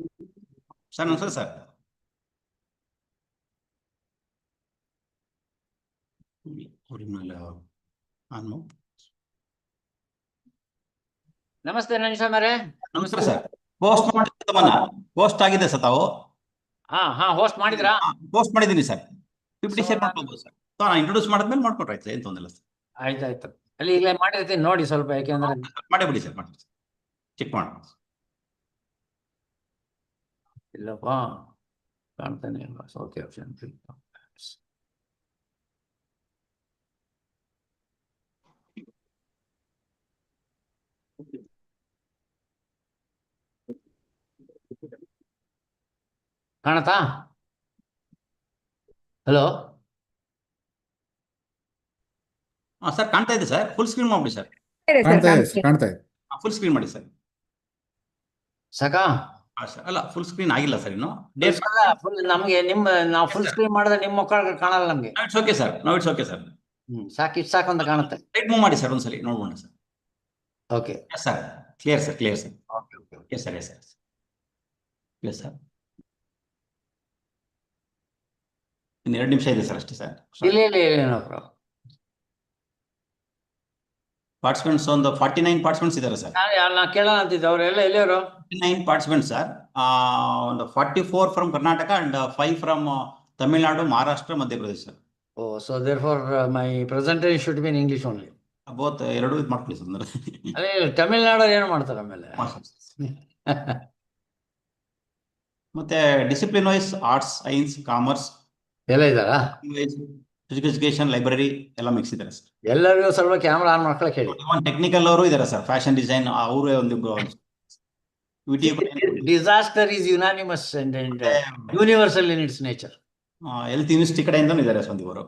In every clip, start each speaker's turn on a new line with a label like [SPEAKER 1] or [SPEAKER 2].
[SPEAKER 1] Sir, namaste, sir.
[SPEAKER 2] ನಮಸ್ತೆ ನಂಜುಸ್ವಾಮಿ.
[SPEAKER 1] ನಮಸ್ಕಾರ sir. Post ಆಗಿದೆ ಸರ್ ತಾವು?
[SPEAKER 2] ಹಾ ಹೋಸ್ಟ್ ಮಾಡಿದ್ರಾ?
[SPEAKER 1] ಪೋಸ್ಟ್ ಮಾಡಿದ್ದೀನಿ ಸರ್. PPT ಶೇರ್ ಮಾಡ್ಬೋದು ಸರ್. ನಾನು ಇಂಟ್ರೊಡ್ಯೂಸ್ ಮಾಡಿದ್ಮೇಲೆ ಮಾಡ್ಕೊಟ್ರೆ ಆಯ್ತು, ಏನು ತೊಂದರೆ ಇಲ್ಲ ಸರ್.
[SPEAKER 2] ಆಯ್ತಾಯ್ತು. ಅಲ್ಲಿ ಈಗ ಮಾಡಿರ್ತೀನಿ ನೋಡಿ ಸ್ವಲ್ಪ, ಯಾಕೆಂದ್ರೆ
[SPEAKER 1] ಮಾಡಿಬಿಡಿ ಸರ್, ಮಾಡಿ ಚೆಕ್ ಮಾಡಿ.
[SPEAKER 2] ಇಲ್ಲಪ್ಪ ಕಾಣ್ತಾನೆ ಇಲ್ಲ. ಓಕೆ ಆಪ್ಷನ್ ಕಾಣತಾ? ಹಲೋ
[SPEAKER 1] ಸರ್ ಕಾಣ್ತಾ ಇದೆ ಸರ್. ಫುಲ್ ಸ್ಕ್ರೀನ್ ಮಾಡ್ಬಿಡಿ ಸರ್.
[SPEAKER 3] ಕಾಣ್ತಾ ಇದೆ.
[SPEAKER 1] ಫುಲ್ ಸ್ಕ್ರೀನ್ ಮಾಡಿ ಸರ್.
[SPEAKER 2] ಸಾಕಾ?
[SPEAKER 1] ಅಲ್ಲ, ಫುಲ್ ಸ್ಕ್ರೀನ್ ಆಗಿಲ್ಲ ಸರ್ ಇನ್ನು.
[SPEAKER 2] ಫುಲ್ ನಮ್ಗೆ ನಾವು ಫುಲ್ ಸ್ಕ್ರೀನ್ ಮಾಡಿದ್ರೆ ನಿಮ್ಮ ಮಕ್ಕಳು ಕಾಣಲ್ಲ ನಮ್ಗೆ.
[SPEAKER 1] It's okay sir. It's okay sir.
[SPEAKER 2] ಇಷ್ಟು ಸಾಕು ಅಂತ ಕಾಣುತ್ತೆ.
[SPEAKER 1] ರೈಟ್ ಮೂವ್ ಮಾಡಿ ಸರ್, ಒಂದ್ಸಲಿ ನೋಡ್ಬೋಣ sir.
[SPEAKER 2] Okay
[SPEAKER 1] sir, clear sir, clear sir.
[SPEAKER 2] Okay
[SPEAKER 1] yes sir, yes sir, yes sir. ಇನ್ನು 2 ನಿಮಿಷ ಇದೆ ಸರ್ ಅಷ್ಟೇ ಸರ್.
[SPEAKER 2] ಇಲ್ಲ
[SPEAKER 1] ಪಾರ್ಟಿಸಿಪೆಂಟ್ಸ್ ಒಂದು 49 ಪಾರ್ಟಿಸಿಪೆಂಟ್ಸ್ ಇದ್ದಾರೆ ಸರ್.
[SPEAKER 2] ನಾ ಕೇಳೋಣ ಅಂತಿದ್ದೆ, ಅವರೆಲ್ಲ ಎಲ್ಲಿಯವರು?
[SPEAKER 1] 49 ಪಾರ್ಟಿಸಿಪೆಂಟ್ಸ್ ಸರ್. ಒಂದು 44 from Karnataka and 5 from Tamil Nadu, Maharashtra, Madhya Pradesh sir.
[SPEAKER 2] So therefore my presentation should be in English only.
[SPEAKER 1] Both ಎರಡು ಇದು ಮಾಡ್ಕೊಳ್ಳಿ ಸರ್.
[SPEAKER 2] ಅದೇ ತಮಿಳ್ನಾಡು ಏನು ಮಾಡ್ತಾರೆ ಆಮೇಲೆ?
[SPEAKER 1] ಮತ್ತೆ discipline wise arts, science, commerce
[SPEAKER 2] ಎಲ್ಲ ಇದ್ದಾರಾ?
[SPEAKER 1] ಎಜುಕೇಶನ್, ಲೈಬ್ರರಿ ಎಲ್ಲ ಮಿಕ್ಸ್ ಇದ್ದಾರೆ ಸರ್.
[SPEAKER 2] ಎಲ್ಲರಿಗೂ ಸ್ವಲ್ಪ ಕ್ಯಾಮ್ರಾ ಆನ್ ಮಾಡ್ಕೊಳಕ್ ಹೇಳಿ.
[SPEAKER 1] ಟೆಕ್ನಿಕಲ್ ಅವರು ಇದ್ದಾರೆ ಸರ್. ಫ್ಯಾಷನ್ ಡಿಸೈನ್ ಅವರೇ ಒಂದಿಬ್ರು.
[SPEAKER 2] Disaster is unanimous and universal in its nature.
[SPEAKER 1] Health university ಕಡೆಯಿಂದನೂ ಇದ್ದಾರೆ ಸರ್ ಒಂದಿಬ್ಬರು.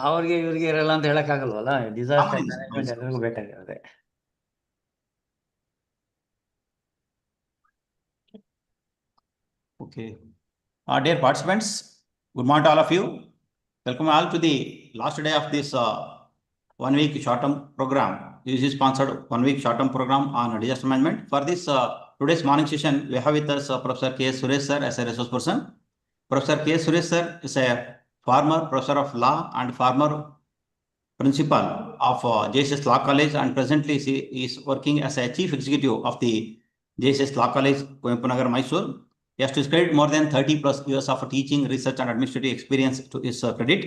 [SPEAKER 2] ಅವ್ರಿಗೆ ಇವ್ರಿಗೆ ಇರಲ್ಲ ಅಂತ ಹೇಳಕ್ ಆಗಲ್ವಲ್ಲ. ಡಿಸಾಸ್ಟರ್ ಮ್ಯಾನೇಜ್ಮೆಂಟ್ ಎಲ್ಲರಿಗೂ ಬೇಕಾಗಿರುತ್ತೆ.
[SPEAKER 1] Okay. Dear participants, good morning to all of you. Welcome all to the last day of this 1-week short-term program. This is sponsored 1-week short-term program on disaster management. For this today's morning session, we have with us Professor K. Suresh sir as a resource person. Professor K. Suresh sir is a former professor of law and former principal of JSS Law College, and presently he is working as a chief executive of the JSS Law College, Coimbatore Nagar, Mysore. He has described more than 30+ years of teaching, research and administrative experience to his credit.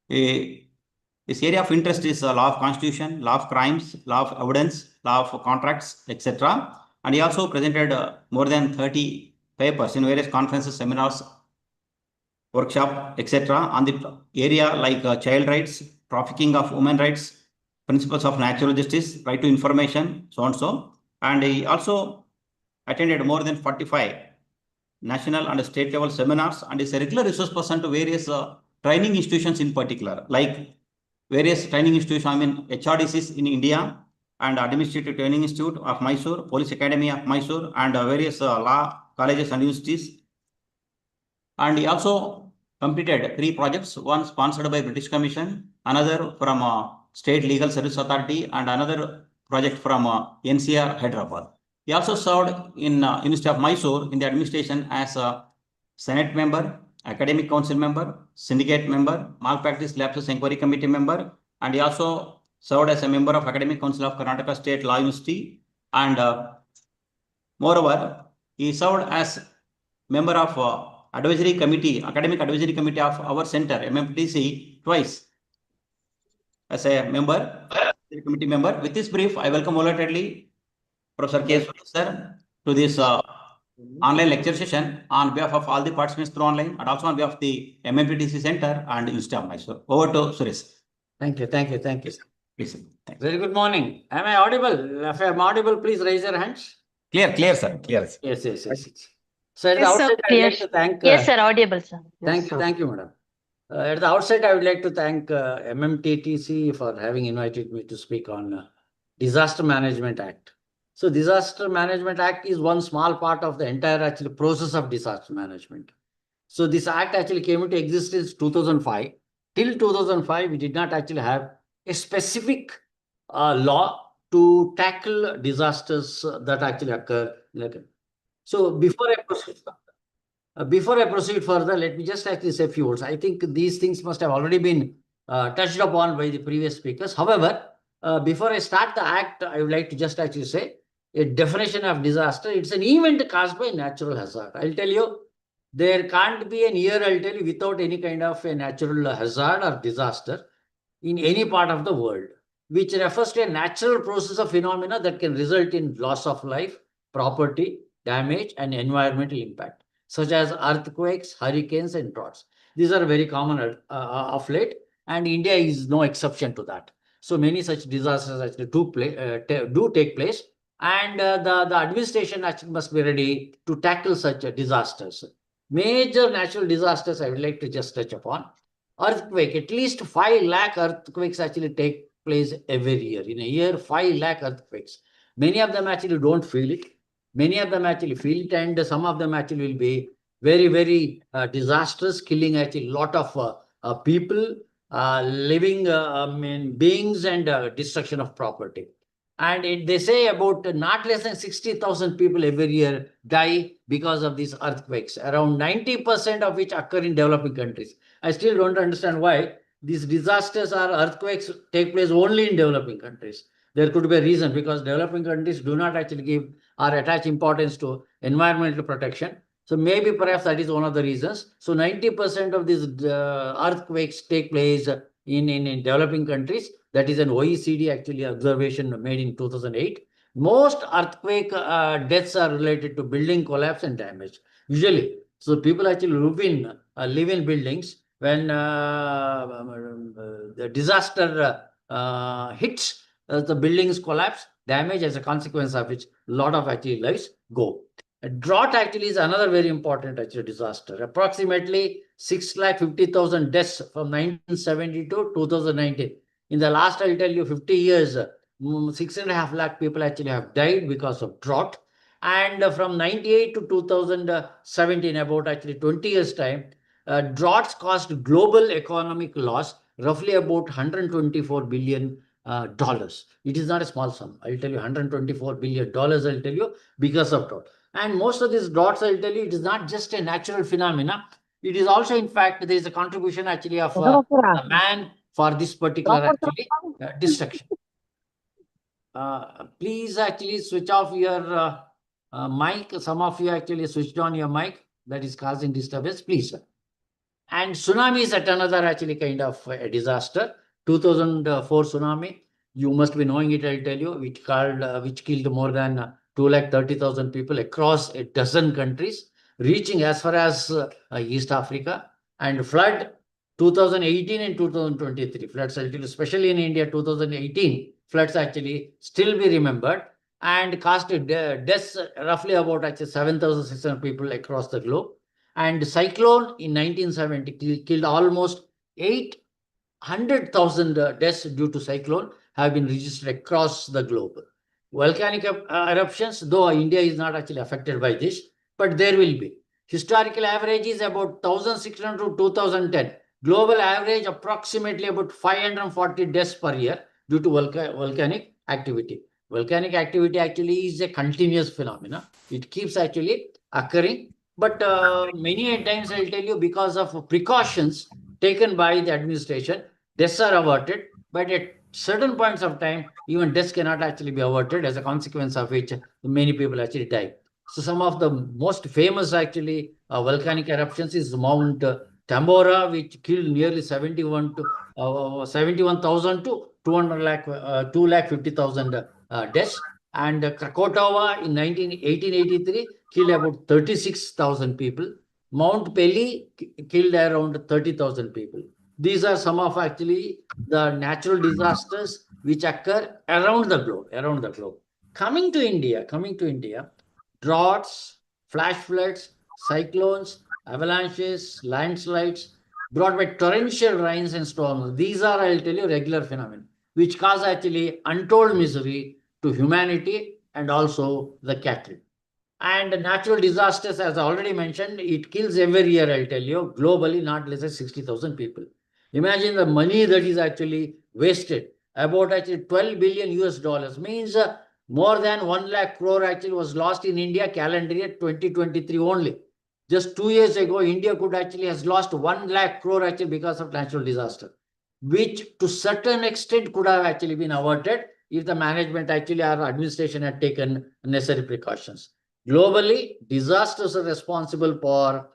[SPEAKER 1] His area of interest is law of constitution, law of crimes, law of evidence, law of contracts, etc. And he also presented more than 30 papers in various conferences, seminars, workshop, etc. on the area like child rights, trafficking of women rights, principles of natural justice, right to information, so and so. And he also attended more than 45 national and state level seminars, and is a regular resource person to various training institutions in particular, like various training institutions, I mean HRDCs in India, and Administrative Training Institute of Mysore, Police Academy of Mysore, and various law colleges and universities. And he also completed 3 projects, one sponsored by British Commission, another from State Legal Service Authority, and another project from NCR, Hyderabad. He also served in University of Mysore in the administration as a Senate member, Academic Council member, Syndicate member, Malpractice Lapses Inquiry Committee member, and he also served as a member of Academic Council of Karnataka State Law University. And moreover, he served as member of Advisory Committee, Academic Advisory Committee of our center, MMTC, twice as a member, committee member. With this brief, I welcome wholeheartedly Professor K. Suresh sir to this online lecture session on behalf of all the participants through online, and also on behalf of the MMPTC Center and University of Mysore. Over to Suresh.
[SPEAKER 2] Thank you.
[SPEAKER 1] Please, thanks.
[SPEAKER 2] Very good morning. Am I audible? If I am audible, please raise your hands.
[SPEAKER 1] Clear sir, clear.
[SPEAKER 2] Yes. So at the outset, I would like to thank.
[SPEAKER 4] Yes, sir. Audible, sir.
[SPEAKER 2] Thank you, madam. At the outset, I would like to thank MMTTC for having invited me to speak on Disaster Management Act. So Disaster Management Act is one small part of the entire actually process of disaster management. So this act actually came into existence 2005. Till 2005, we did not actually have a specific law to tackle disasters that actually occur. So before I proceed, Before I proceed further, let me just actually say a few words. I think these things must have already been touched upon by the previous speakers. However, before I start the act, I would like to just actually say a definition of disaster. It's an event caused by natural hazard. I'll tell you, there can't be an year, I'll tell you, without any kind of a natural hazard or disaster in any part of the world, which refers to a natural process of phenomena that can result in loss of life, property, damage, and environmental impact, such as earthquakes, hurricanes, and droughts. These are very common of late, and India is no exception to that. So many such disasters actually do take place, and the administration actually must be ready to tackle such disasters. Major natural disasters I would like to just touch upon. Earthquake, at least 5 lakh earthquakes actually take place every year. In a year, 5 lakh earthquakes. Many of them actually don't feel it. Many of them actually feel it, and some of them actually will be very, very disastrous, killing actually a lot of people, living beings, and destruction of property. And they say about not less than 60,000 people every year die because of these earthquakes, around 90% of which occur in developing countries. I still don't understand why these disasters or earthquakes take place only in developing countries. There could be a reason, because developing countries do not actually give or attach importance to environmental protection. So maybe perhaps that is one of the reasons. So 90% of these earthquakes take place in developing countries. That is an OECD actually observation made in 2008. Most earthquake deaths are related to building collapse and damage. Usually, so people actually live in buildings when the disaster hits, the buildings collapse, damage, as a consequence of which a lot of actually lives go. A drought actually is another very important actually disaster. Approximately 650,000 deaths from 1970 to 2019. In the last, I'll tell you, 50 years, 6.5 lakh people actually have died because of drought. And from 98 to 2017, about actually 20 years time, droughts caused global economic loss, roughly about $124 billion. It is not a small sum. I'll tell you, $124 billion, I'll tell you, because of drought. And most of these droughts, I'll tell you, it is not just a natural phenomena. It is also, in fact, there is a contribution actually of man for this particular actually destruction. Please actually switch off your mic. Some of you actually switched on your mic. That is causing disturbance. Please, sir. And tsunami is at another actually kind of a disaster. 2004 tsunami. You must be knowing it, I'll tell you, which killed more than 230,000 people across a dozen countries, reaching as far as East Africa. And flood, 2018 and 2023 floods, I'll tell you, especially in India, 2018 floods actually still be remembered, and caused deaths roughly about actually 7,600 people across the globe. And cyclone in 1970 killed almost 800,000 deaths due to cyclone have been registered across the globe. Volcanic eruptions, though India is not actually affected by this, but there will be. Historical average is about 1,600 to 2010. Global average approximately about 540 deaths per year due to volcanic activity. Volcanic activity actually is a continuous phenomenon. It keeps actually occurring. But many times, I'll tell you, because of precautions taken by the administration, deaths are averted. But at certain points of time, even deaths cannot actually be averted, as a consequence of which many people actually die. So some of the most famous actually volcanic eruptions is Mount Tambora, which killed nearly 71,000 to 250,000 deaths. And Krakatoa in 1883 killed about 36,000 people. Mount Pelly killed around 30,000 people. These are some of actually the natural disasters which occur around the globe. Coming to India, droughts, flash floods, cyclones, avalanches, landslides brought by torrential rains and storms. These are, I'll tell you, regular phenomena which cause actually untold misery to humanity and also the cattle. And natural disasters, as I already mentioned, it kills every year, I'll tell you, globally, not less than 60,000 people. Imagine the money that is actually wasted. About actually 12 billion US dollars means more than 1 lakh crore actually was lost in India calendar year 2023 only. Just 2 years ago, India could actually has lost 1 lakh crore actually because of natural disaster, which to certain extent could have actually been averted if the management actually or administration had taken necessary precautions. Globally, disasters are responsible for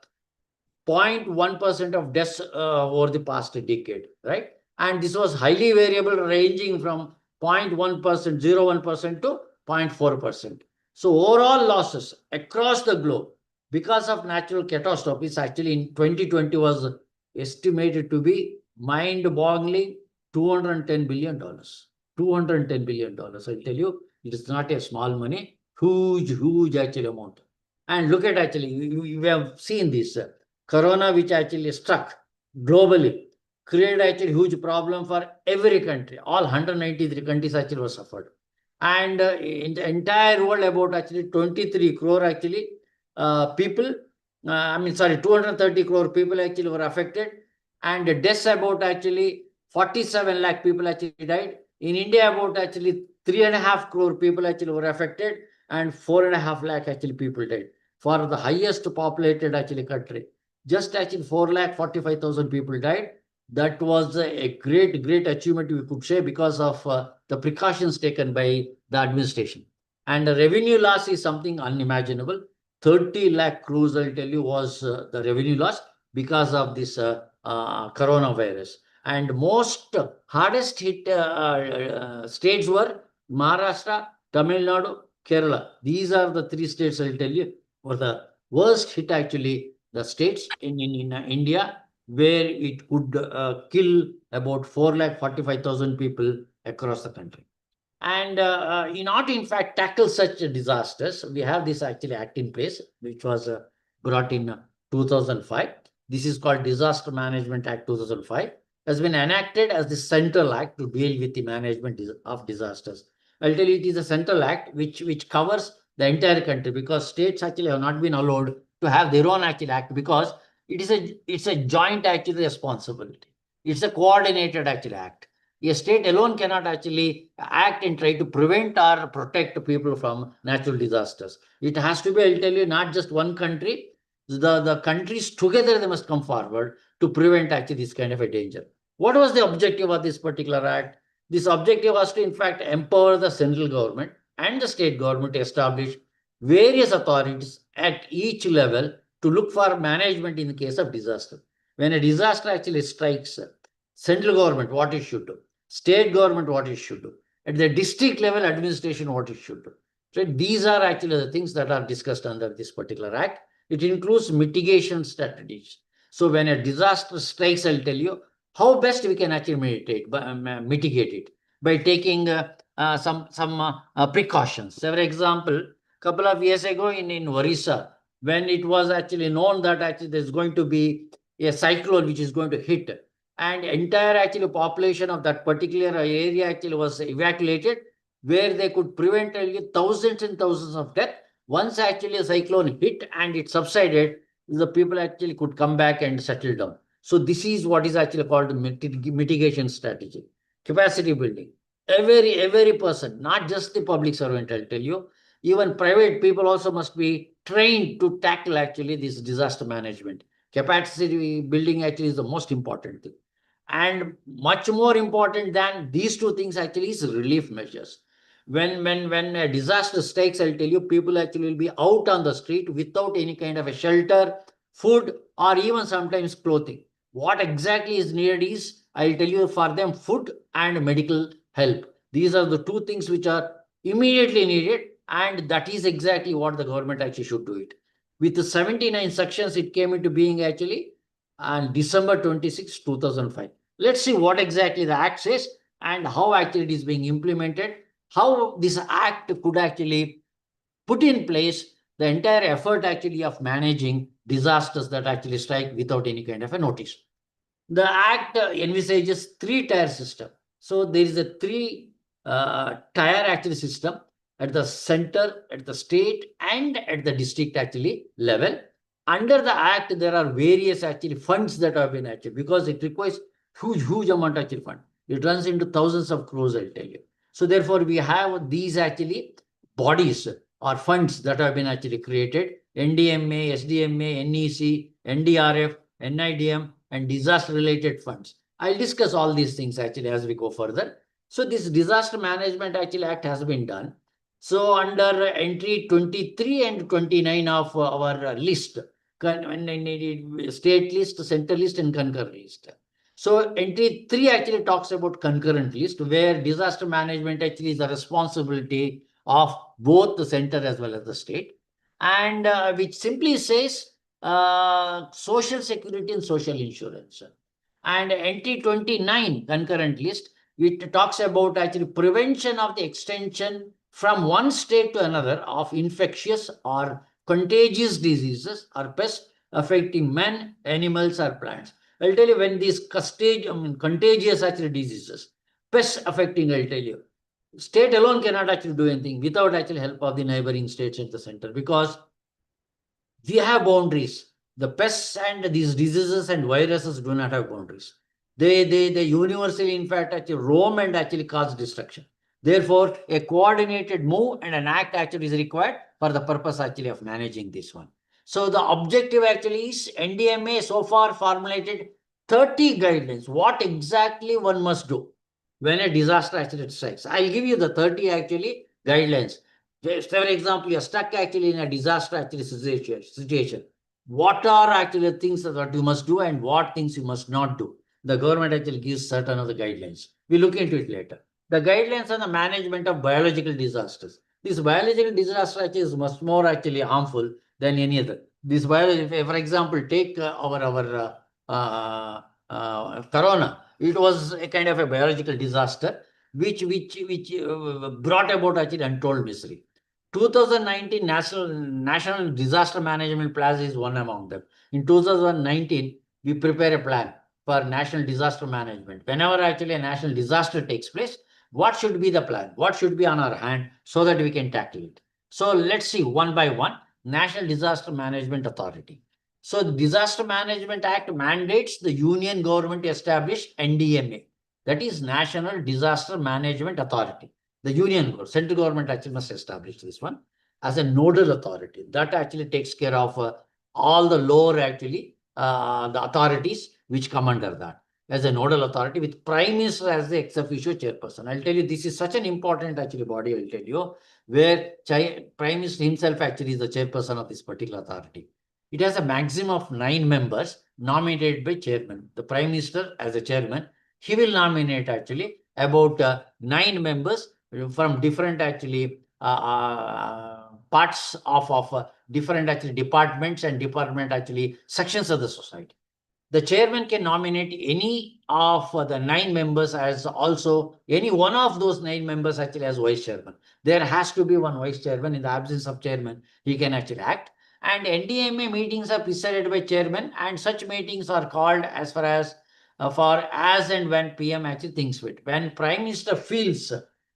[SPEAKER 2] 0.1% of deaths over the past decade, right? And this was highly variable, ranging from 0.1%, 0.1% to 0.4%. So overall losses across the globe because of natural catastrophes actually in 2020 was estimated to be mind-boggling $210 billion. $210 billion. I'll tell you, it is not a small money, huge actually amount. And look at actually, you have seen this. Corona, which actually struck globally, created actually huge problem for every country. All 193 countries actually were suffered. And in the entire world, about actually 23 crore actually people, 230 crore people actually were affected. And the deaths about actually 47 lakh people actually died. In India, about actually 3.5 crore people actually were affected and 4.5 lakh actually people died. For the highest populated actually country, just actually 4,45,000 people died. That was a great achievement we could say because of the precautions taken by the administration. And the revenue loss is something unimaginable. 30 lakh crores, I'll tell you, was the revenue loss because of this coronavirus. And most hardest hit states were Maharashtra, Tamil Nadu, Kerala. These are the 3 states, I'll tell you, were the worst hit actually, the states in India, where it could kill about 4,45,000 people across the country. And in order to, in fact, tackle such disasters, we have this actually act in place, which was brought in 2005. This is called Disaster Management Act 2005. Has been enacted as the central act to deal with the management of disasters. I'll tell you, it is a central act which covers the entire country, because states actually have not been allowed to have their own actual act, because it's a joint actually responsibility. It's a coordinated actual act. A state alone cannot actually act and try to prevent or protect people from natural disasters. It has to be, I'll tell you, not just one country. The countries together, they must come forward to prevent actually this kind of a danger. What was the objective of this particular act? This objective was to, in fact, empower the central government and the state government to establish various authorities at each level to look for management in the case of disaster. When a disaster actually strikes, central government, what it should do, state government, what it should do, at the district level, administration, what it should do. So these are actually the things that are discussed under this particular act. It includes mitigation strategies. So when a disaster strikes, I'll tell you how best we can actually mitigate it by taking some precautions. So for example, a couple of years ago in Orissa, when it was actually known that actually there's going to be a cyclone which is going to hit, and entire actually population of that particular area actually was evacuated, where they could prevent thousands and thousands of deaths. Once actually a cyclone hit and it subsided, the people actually could come back and settle down. So this is what is actually called mitigation strategy, capacity building. Every person, not just the public servant, I'll tell you, even private people also must be trained to tackle actually this disaster management. Capacity building actually is the most important thing. And much more important than these 2 things actually is relief measures. When a disaster strikes, I'll tell you, people actually will be out on the street without any kind of a shelter, food, or even sometimes clothing. What exactly is needed is, I'll tell you, for them, food and medical help. These are the 2 things which are immediately needed, and that is exactly what the government actually should do it. With the 79 sections, it came into being actually on December 26, 2005. Let's see what exactly the act says and how actually it is being implemented, how this act could actually put in place the entire effort actually of managing disasters that actually strike without any kind of a notice. The act envisages 3-tier system. So there is a 3-tier actually system at the center, at the state, and at the district actually level. Under the act, there are various actually funds that have been actually, because it requires huge amount of actually fund. It runs into thousands of crores, I'll tell you. So therefore, we have these actually bodies or funds that have been actually created NDMA, SDMA, NEC, NDRF, NIDM, and disaster-related funds. I'll discuss all these things actually as we go further. So this Disaster Management actually Act has been done. So under entry 23 and 29 of our list, state list, center list, and concurrent list. So entry 3 actually talks about concurrent list, where disaster management actually is the responsibility of both the center as well as the state, and which simply says social security and social insurance. And entry 29 concurrent list, it talks about actually prevention of the extension from one state to another of infectious or contagious diseases or pests affecting men, animals, or plants. I'll tell you when these contagious actually diseases, pests affecting, I'll tell you, state alone cannot actually do anything without actually help of the neighboring states at the center, because we have boundaries. The pests and these diseases and viruses do not have boundaries. They universally, in fact, actually roam and actually cause destruction. Therefore, a coordinated move and an act actually is required for the purpose actually of managing this one. So the objective actually is NDMA so far formulated 30 guidelines. What exactly one must do when a disaster actually strikes? I'll give you the 30 actually guidelines. Just for example, you're stuck actually in a disaster actually situation. What are actually the things that you must do and what things you must not do? The government actually gives certain of the guidelines. We'll look into it later. The guidelines on the management of biological disasters. This biological disaster actually is much more actually harmful than any other. This biological, for example, take our corona. It was a kind of a biological disaster which brought about actually untold misery. 2019 National Disaster Management Plan is one among them. In 2019, we prepare a plan for national disaster management. Whenever actually a national disaster takes place, what should be the plan? What should be on our hand so that we can tackle it? So let's see one by one. National Disaster Management Authority. So the Disaster Management Act mandates the union government to establish NDMA, that is National Disaster Management Authority. The union, central government actually must establish this one as a nodal authority. That actually takes care of all the lower actually, the authorities which come under that as a nodal authority, with Prime Minister as the ex officio chairperson. I'll tell you, this is such an important actually body, I'll tell you, where Prime Minister himself actually is the chairperson of this particular authority. It has a maximum of 9 members nominated by chairman. The Prime Minister as a chairman, he will nominate actually about 9 members from different actually parts of different actually departments and department actually sections of the society. The chairman can nominate any of the 9 members as also any one of those 9 members actually as vice chairman. There has to be one vice chairman. In the absence of chairman, he can actually act. And NDMA meetings are presided by chairman, and such meetings are called as far as for as and when PM actually thinks fit. When Prime Minister feels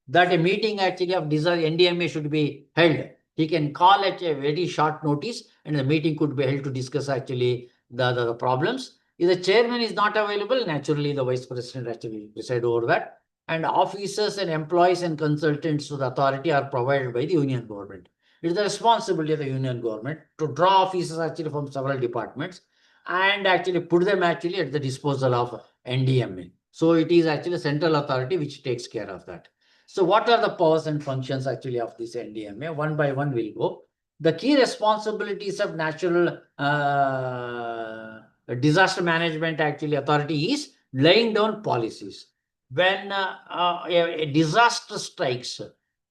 [SPEAKER 2] that a meeting actually of NDMA should be held, he can call at a very short notice, and the meeting could be held to discuss actually the problems. If the chairman is not available, naturally the vice president actually preside over that. And officers and employees and consultants to the authority are provided by the union government. It is the responsibility of the union government to draw officers actually from several departments and actually put them actually at the disposal of NDMA. So it is actually a central authority which takes care of that. So what are the powers and functions actually of this NDMA? One by one we'll go. The key responsibilities of National Disaster Management actually authority is laying down policies. When a disaster strikes,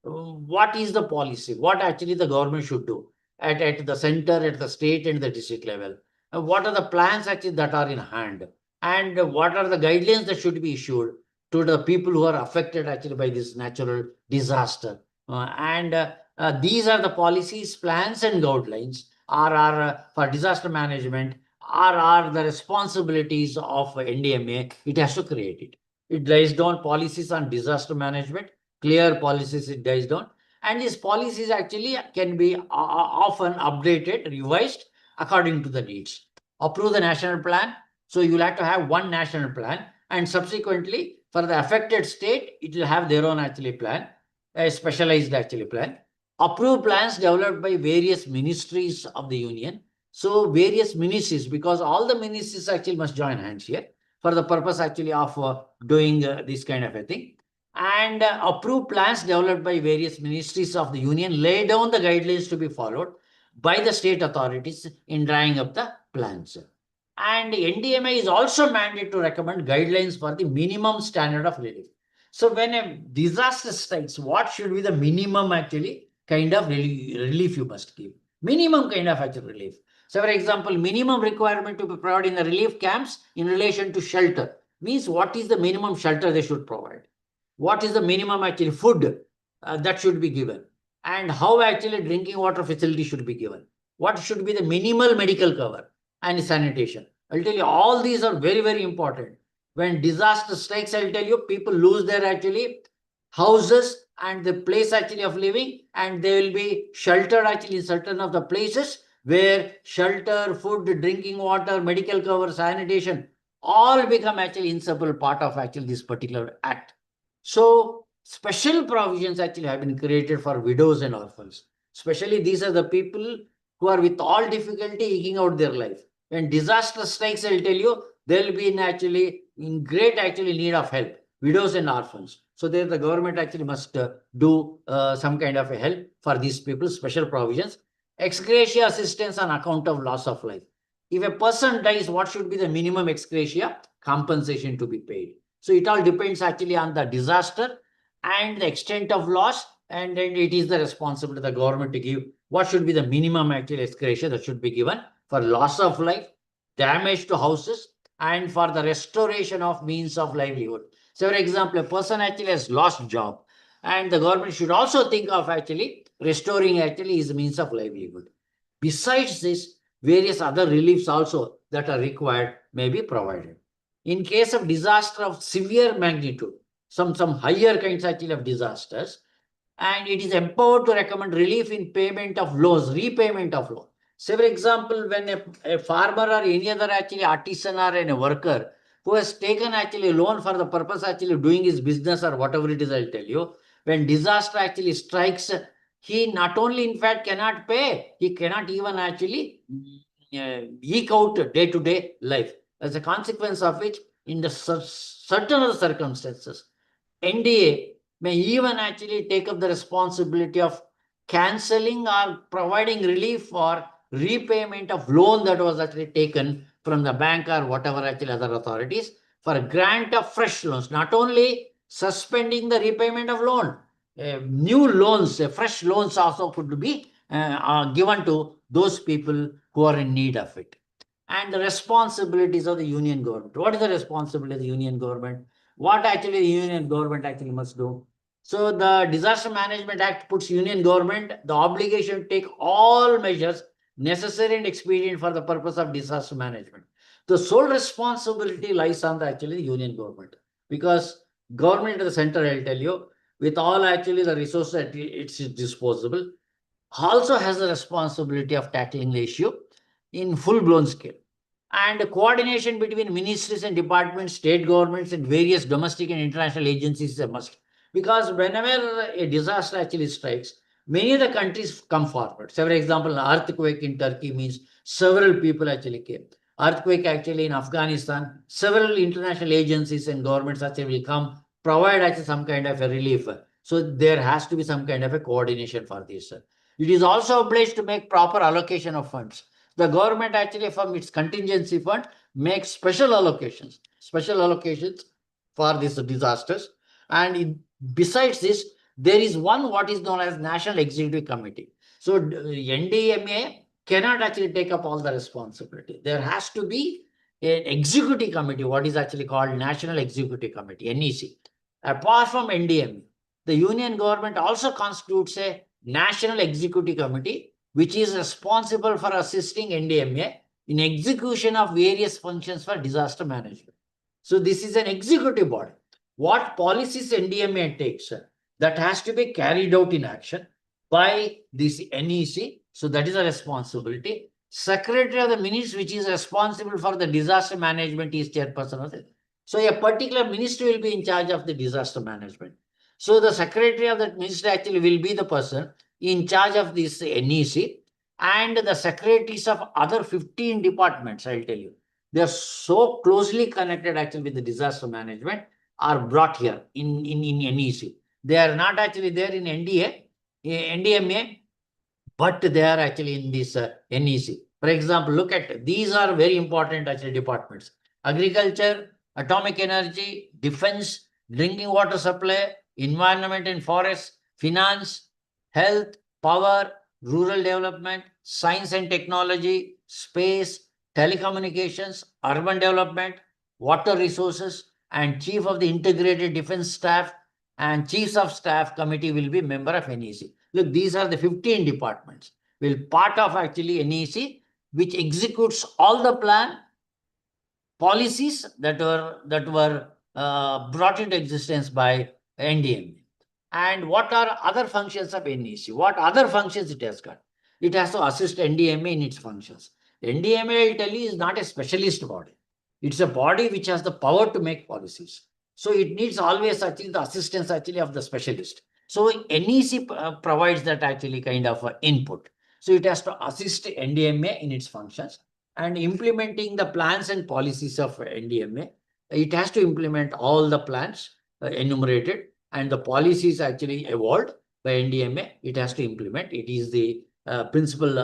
[SPEAKER 2] what is the policy? What actually the government should do at the center, at the state and the district level? What are the plans actually that are in hand? And what are the guidelines that should be issued to the people who are affected actually by this natural disaster? These are the policies, plans and guidelines are for disaster management are the responsibilities of NDMA. It has to create it. It lays down policies on disaster management, clear policies it lays down. And these policies actually can be often updated, revised according to the needs. Approve the national plan. So you'll have to have one national plan, and subsequently for the affected state, it will have their own actually plan, a specialized actually plan. approve plans developed by various ministries of the union. So various ministries, because all the ministries actually must join hands here for the purpose actually of doing this kind of a thing. And approve plans developed by various ministries of the union, lay down the guidelines to be followed by the state authorities in drawing up the plans. And NDMA is also mandated to recommend guidelines for the minimum standard of relief. So when a disaster strikes, what should be the minimum actually kind of relief you must give? Minimum kind of actual relief. So for example, minimum requirement to be provided in the relief camps in relation to shelter means what is the minimum shelter they should provide? What is the minimum actually food that should be given? And how actually drinking water facility should be given? What should be the minimal medical cover and sanitation? I'll tell you, all these are very, very important. When disaster strikes, I'll tell you, people lose their actually houses and the place actually of living, and they will be sheltered actually in certain of the places where shelter, food, drinking water, medical cover, sanitation, all become actually inseparable part of actually this particular act. So special provisions actually have been created for widows and orphans. Especially these are the people who are with all difficulty eking out their life. When disaster strikes, I'll tell you, they'll be in great actually need of help, widows and orphans. So there the government actually must do some kind of a help for these people, special provisions. Ex gratia assistance on account of loss of life. If a person dies, what should be the minimum ex gratia compensation to be paid? So it all depends actually on the disaster and the extent of loss, and then it is the responsibility of the government to give what should be the minimum actually ex gratia that should be given for loss of life, damage to houses, and for the restoration of means of livelihood. So for example, a person actually has lost job, and the government should also think of actually restoring actually his means of livelihood. Besides this, various other reliefs also that are required may be provided. In case of disaster of severe magnitude, some higher kinds actually of disasters, and it is empowered to recommend relief in payment of loans, repayment of loan. Say, for example, when a farmer or any other actually artisan or a worker who has taken actually a loan for the purpose actually of doing his business or whatever it is, I'll tell you, when disaster actually strikes, he not only in fact cannot pay, he cannot even actually eke out day-to-day life. As a consequence of which, in the certain other circumstances, NDA may even actually take up the responsibility of cancelling or providing relief for repayment of loan that was actually taken from the bank or whatever actually other authorities for a grant of fresh loans, not only suspending the repayment of loan, new loans, fresh loans also could be given to those people who are in need of it. And the responsibilities of the union government. What is the responsibility of the union government? What actually the union government actually must do? So the Disaster Management Act puts union government the obligation to take all measures necessary and expedient for the purpose of disaster management. The sole responsibility lies on the actually the union government, because government at the center, I'll tell you, with all actually the resources at its disposal, also has the responsibility of tackling the issue in full-blown scale. And coordination between ministries and departments, state governments, and various domestic and international agencies is a must. Because whenever a disaster actually strikes, many of the countries come forward. So, for example, an earthquake in Turkey means several people actually came. Earthquake actually in Afghanistan, several international agencies and governments actually will come, provide actually some kind of a relief. So there has to be some kind of a coordination for this. It is also obliged to make proper allocation of funds. The government actually from its contingency fund makes special allocations for these disasters. And besides this, there is one what is known as National Executive Committee. So NDMA cannot actually take up all the responsibility. There has to be an executive committee, what is actually called National Executive Committee, NEC. Apart from NDMA, the union government also constitutes a National Executive Committee, which is responsible for assisting NDMA in execution of various functions for disaster management. So this is an executive body. What policies NDMA takes, that has to be carried out in action by this NEC. So that is a responsibility. Secretary of the Ministry, which is responsible for the disaster management, is chairperson of it. So a particular ministry will be in charge of the disaster management. So the secretary of that ministry actually will be the person in charge of this NEC, and the secretaries of other 15 departments, I'll tell you. They are so closely connected actually with the disaster management, are brought here in NEC. They are not actually there in NDMA, but they are actually in this NEC. For example, look at, these are very important actually departments: agriculture, atomic energy, defense, drinking water supply, environment and forest, finance, health, power, rural development, science and technology, space, telecommunications, urban development, water resources, and chief of the integrated defense staff and chiefs of staff committee will be member of NEC. Look, these are the 15 departments, will part of actually NEC, which executes all the plan policies that were brought into existence by NDMA. And what are other functions of NEC? What other functions it has got? It has to assist NDMA in its functions. NDMA, I'll tell you, is not a specialist body. It's a body which has the power to make policies. So it needs always actually the assistance actually of the specialist. So NEC provides that actually kind of input. So it has to assist NDMA in its functions and implementing the plans and policies of NDMA. It has to implement all the plans enumerated, and the policies actually evolved by NDMA. It has to implement. It is the principal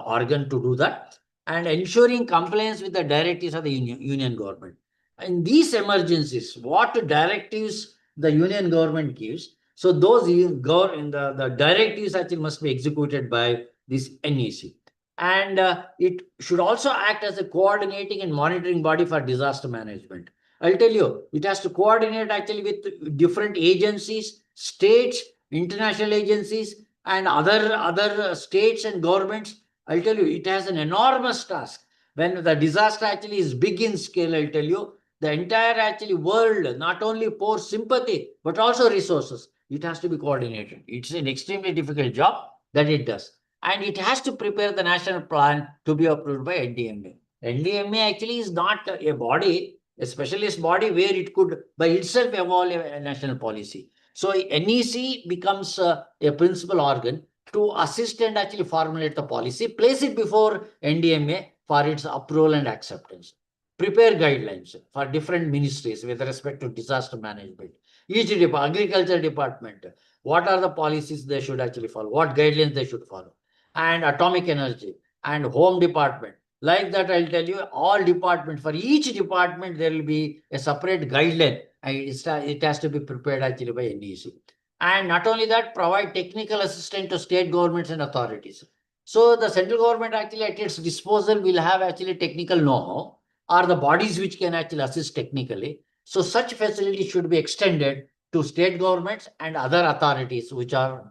[SPEAKER 2] organ to do that, and ensuring compliance with the directives of the union government. In these emergencies, what directives the union government gives, so those the directives actually must be executed by this NEC. And it should also act as a coordinating and monitoring body for disaster management. I'll tell you, it has to coordinate actually with different agencies, states, international agencies, and other states and governments. I'll tell you, it has an enormous task. When the disaster actually is big in scale, I'll tell you, the entire actually world not only pours sympathy, but also resources. It has to be coordinated. It's an extremely difficult job that it does. And it has to prepare the national plan to be approved by NDMA. NDMA actually is not a body, a specialist body where it could by itself evolve a national policy. So NEC becomes a principal organ to assist and actually formulate the policy, place it before NDMA for its approval and acceptance. Prepare guidelines for different ministries with respect to disaster management. Each agriculture department, what are the policies they should actually follow, what guidelines they should follow, and atomic energy and home department. Like that, I'll tell you, all departments, for each department, there will be a separate guideline, and it has to be prepared actually by NEC. And not only that, provide technical assistance to state governments and authorities. So the central government actually at its disposal will have actually technical know-how, or the bodies which can actually assist technically. So such facilities should be extended to state governments and other authorities who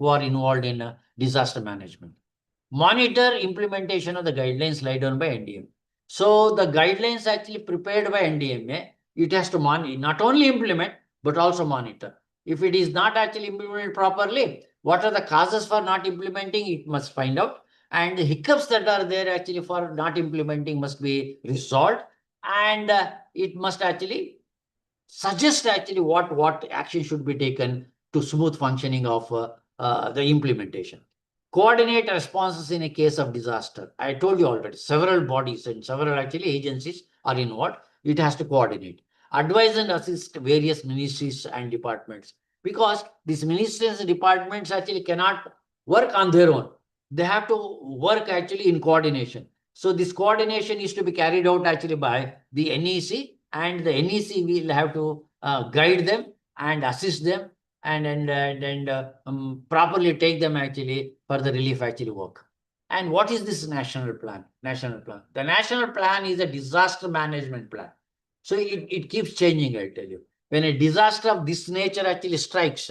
[SPEAKER 2] are involved in disaster management. Monitor implementation of the guidelines laid down by NDMA. So the guidelines actually prepared by NDMA, it has to not only implement, but also monitor. If it is not actually implemented properly, what are the causes for not implementing? It must find out. And the hiccups that are there actually for not implementing must be resolved. And it must actually suggest actually what action should be taken to smooth functioning of the implementation. Coordinate responses in a case of disaster. I told you already, several bodies and several actually agencies are involved. It has to coordinate. Advise and assist various ministries and departments, because these ministries and departments actually cannot work on their own. They have to work actually in coordination. So this coordination is to be carried out actually by the NEC, and the NEC will have to guide them and assist them and properly take them actually for the relief actually work. And what is this national plan? The national plan is a disaster management plan. So it keeps changing, I'll tell you. When a disaster of this nature actually strikes,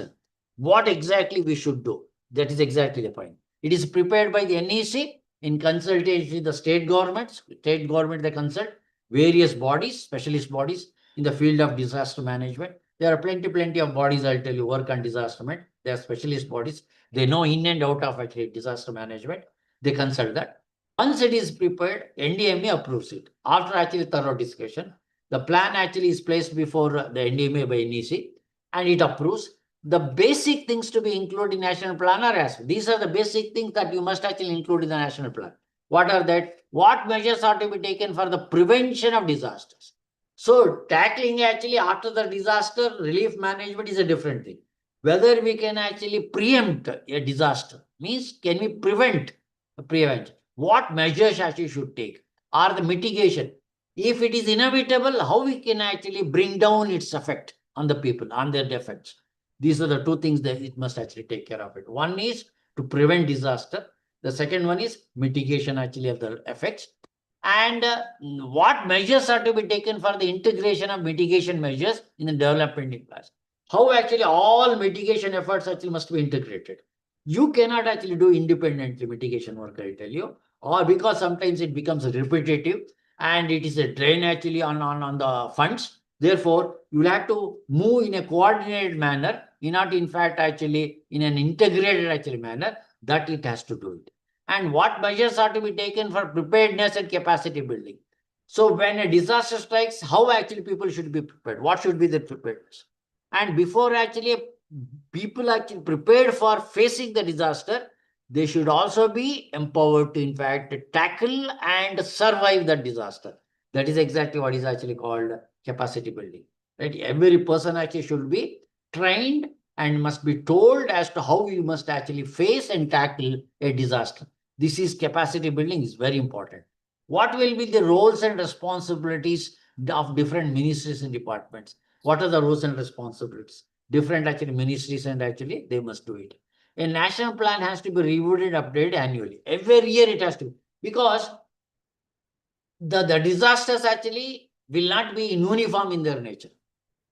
[SPEAKER 2] what exactly we should do? That is exactly the point. It is prepared by the NEC in consultation with the state governments. State government, they consult various bodies, specialist bodies in the field of disaster management. There are plenty of bodies, I'll tell you, work on disaster management. They are specialist bodies. They know in and out of actually disaster management. They consult that. Once it is prepared, NDMA approves it. After actually thorough discussion, the plan actually is placed before the NDMA by NEC, and it approves. the basic things to be included in national plan are as these are the basic things that you must actually include in the national plan. What are that? What measures are to be taken for the prevention of disasters? So tackling actually after the disaster relief management is a different thing. Whether we can actually preempt a disaster means can we prevent? What measures actually should take? Or the mitigation? If it is inevitable, how we can actually bring down its effect on the people, on their defects? These are the two things that it must actually take care of it. One is to prevent disaster. The second one is mitigation actually of the effects. And what measures are to be taken for the integration of mitigation measures in the development plans? How actually all mitigation efforts actually must be integrated. You cannot actually do independently mitigation work, I tell you, or because sometimes it becomes repetitive and it is a drain actually on the funds. Therefore, you will have to move in a coordinated manner, not in fact actually in an integrated actually manner that it has to do it. And what measures are to be taken for preparedness and capacity building. So when a disaster strikes, how actually people should be prepared? What should be the preparedness? And before actually people actually prepared for facing the disaster, they should also be empowered to in fact tackle and survive the disaster. That is exactly what is actually called capacity building. Right? Every person actually should be trained and must be told as to how you must actually face and tackle a disaster. This is capacity building is very important. What will be the roles and responsibilities of different ministries and departments? What are the roles and responsibilities? Different actually ministries and actually they must do it. A national plan has to be reviewed and updated annually. Every year it has to, because the disasters actually will not be uniform in their nature.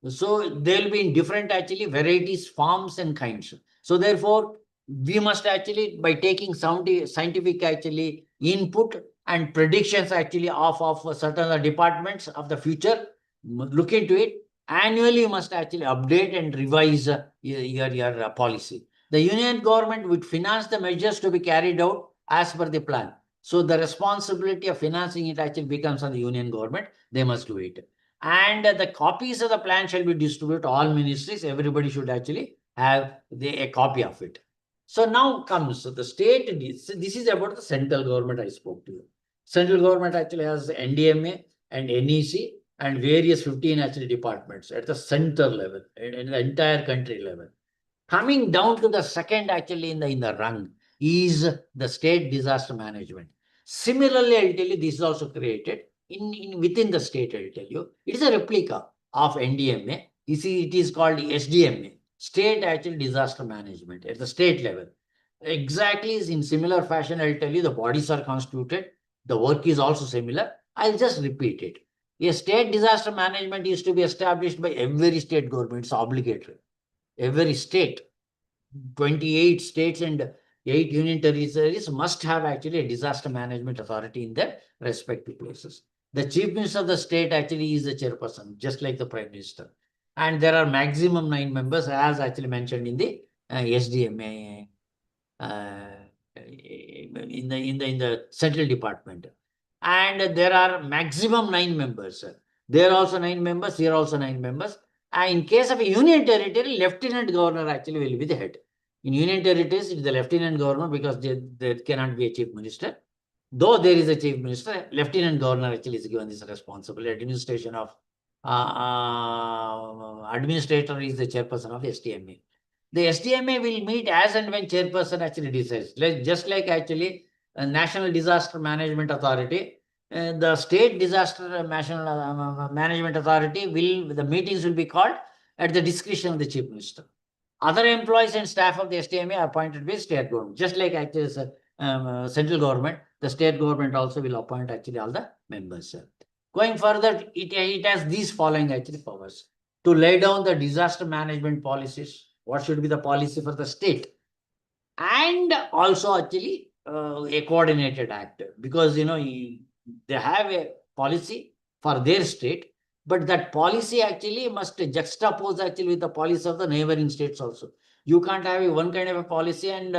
[SPEAKER 2] So they'll be in different actually varieties, forms and kinds. So therefore, we must actually, by taking scientific actually input and predictions actually of certain departments of the future, look into it. Annually, you must actually update and revise your policy. The union government would finance the measures to be carried out as per the plan. So the responsibility of financing it actually becomes on the union government. They must do it. And the copies of the plan shall be distributed to all ministries. Everybody should actually have a copy of it. So now comes the state. This is about the central government I spoke to you. Central government actually has NDMA and NEC and various 15 actually departments at the center level, in the entire country level. Coming down to the second actually in the rung is the state disaster management. Similarly, I'll tell you, this is also created within the state. I'll tell you, it is a replica of NDMA. You see, it is called SDMA, State Actual Disaster Management at the state level. Exactly is in similar fashion. I'll tell you, the bodies are constituted. The work is also similar. I'll just repeat it. A state disaster management is to be established by every state government. It's obligatory. Every state, 28 states and 8 union territories must have actually a disaster management authority in their respective places. The chief minister of the state actually is the chairperson, just like the prime minister. And there are maximum 9 members, as actually mentioned in the SDMA, in the central department. And there are maximum 9 members. There are also 9 members, here are also 9 members. And in case of a union territory, lieutenant governor actually will be the head. In union territories, it is the lieutenant governor because there cannot be a chief minister. Though there is a chief minister, lieutenant governor actually is given this responsibility. Administration of administrator is the chairperson of STMA. The STMA will meet as and when chairperson actually decides. Just like actually a National Disaster Management Authority, the State Disaster Management Authority the meetings will be called at the discretion of the chief minister. Other employees and staff of the STMA are appointed by state government. Just like actually central government, the state government also will appoint actually all the members. Going further, it has these following actually powers: to lay down the disaster management policies. What should be the policy for the state? And also actually a coordinated act, because they have a policy for their state, but that policy actually must juxtapose actually with the policy of the neighboring states also. You can't have one kind of a policy and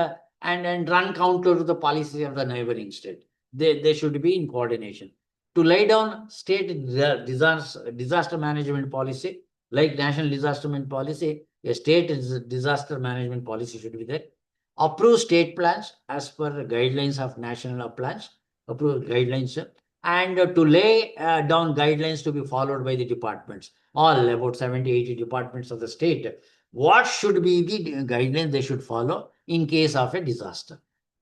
[SPEAKER 2] run counter to the policy of the neighboring state. They should be in coordination. To lay down state disaster management policy, like national disaster management policy, A state disaster management policy should be there. Approve state plans as per the guidelines of national plans. Approve guidelines and to lay down guidelines to be followed by the departments. All about 70, 80 departments of the state. What should be the guidelines they should follow in case of a disaster?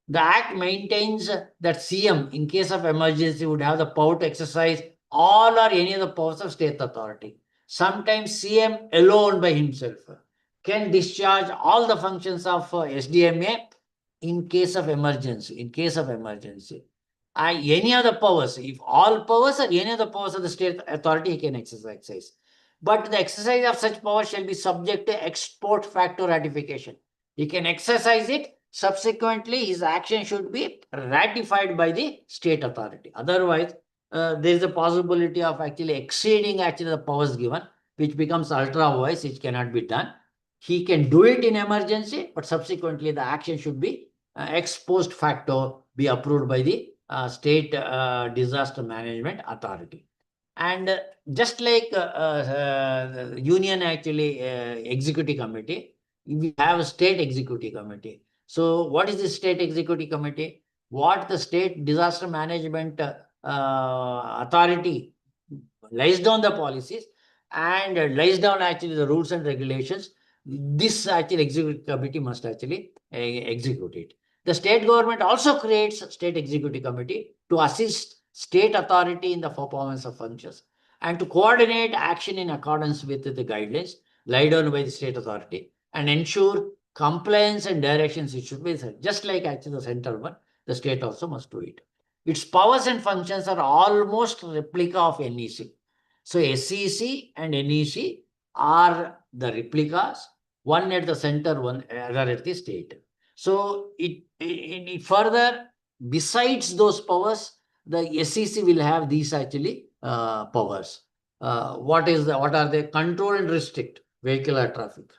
[SPEAKER 2] The Act maintains that CM, in case of emergency, would have the power to exercise all or any of the powers of state authority. Sometimes CM alone by himself can discharge all the functions of SDMA in case of emergency. In case of emergency, any of the powers, if all powers or any of the powers of the state authority, he can exercise. But the exercise of such powers shall be subject to ex post facto ratification. He can exercise it. Subsequently, his action should be ratified by the state authority. Otherwise, there is a possibility of actually exceeding the powers given, which becomes ultra wise, which cannot be done. He can do it in emergency, but subsequently the action should be ex post facto be approved by the state disaster management authority. And just like union executive committee, we have a state executive committee. So what is the state executive committee? What the state disaster management authority lays down the policies and lays down the rules and regulations. This executive committee must execute it. The state government also creates a state executive committee to assist state authority in the performance of functions and to coordinate action in accordance with the guidelines laid down by the state authority and ensure compliance and directions issued by the just like the central one, the state also must do it. Its powers and functions are almost replica of NEC. So SCC and NEC are the replicas, one at the center, one other at the state. So it further, besides those powers, the SCC will have these powers. What are they? Control and restrict vehicular traffic.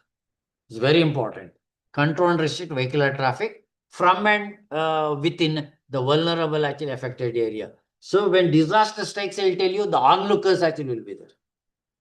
[SPEAKER 2] It's very important. Control and restrict vehicular traffic from and within the vulnerable affected area. So when disaster strikes, I'll tell you, the onlookers will be there.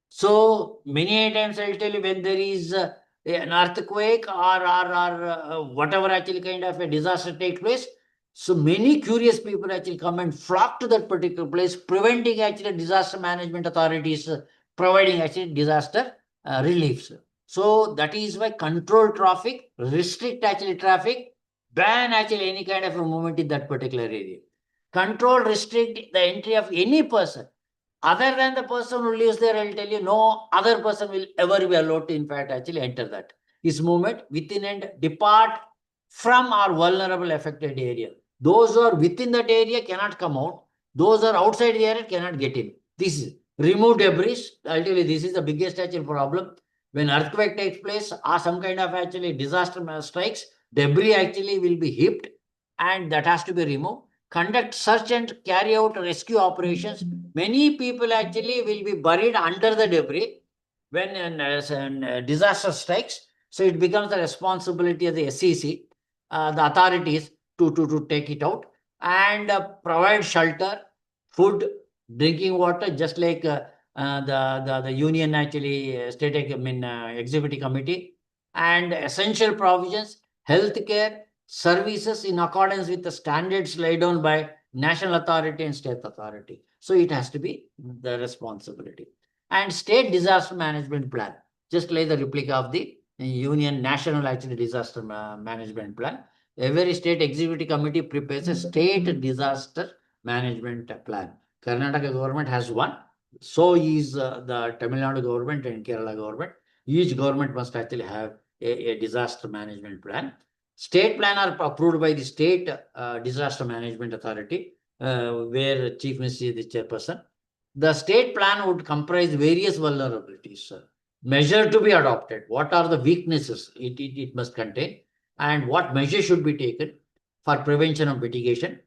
[SPEAKER 2] So many times I'll tell you, when there is an earthquake or whatever kind of a disaster takes place, so many curious people come and flock to that particular place, preventing disaster management authorities providing disaster reliefs. So that is why control traffic, restrict traffic, ban any kind of a movement in that particular area. Control, restrict the entry of any person other than the person who lives there. I'll tell you, no other person will ever be allowed to in fact enter that. His movement within and depart from our vulnerable affected area. Those who are within that area cannot come out. Those who are outside the area cannot get in. This is remove debris. I'll tell you, this is the biggest problem. When earthquake takes place or some kind of disaster strikes, debris will be heaped and that has to be removed. Conduct search and carry out rescue operations. Many people will be buried under the debris when a disaster strikes. So it becomes the responsibility of the SCC, the authorities to take it out and provide shelter, food, drinking water, just like the union state executive committee, and essential provisions, healthcare services in accordance with the standards laid down by national authority and state authority. So it has to be the responsibility. And state disaster management plan, just like the replica of the union national disaster management plan. Every state executive committee prepares a state disaster management plan. Karnataka government has one. So is the Tamil Nadu government and Kerala government. Each government must have a disaster management plan. State plan are approved by the state disaster management authority, where chief minister is the chairperson. The state plan would comprise various vulnerabilities. Measure to be adopted. What are the weaknesses it must contain, and what measures should be taken for prevention and mitigation,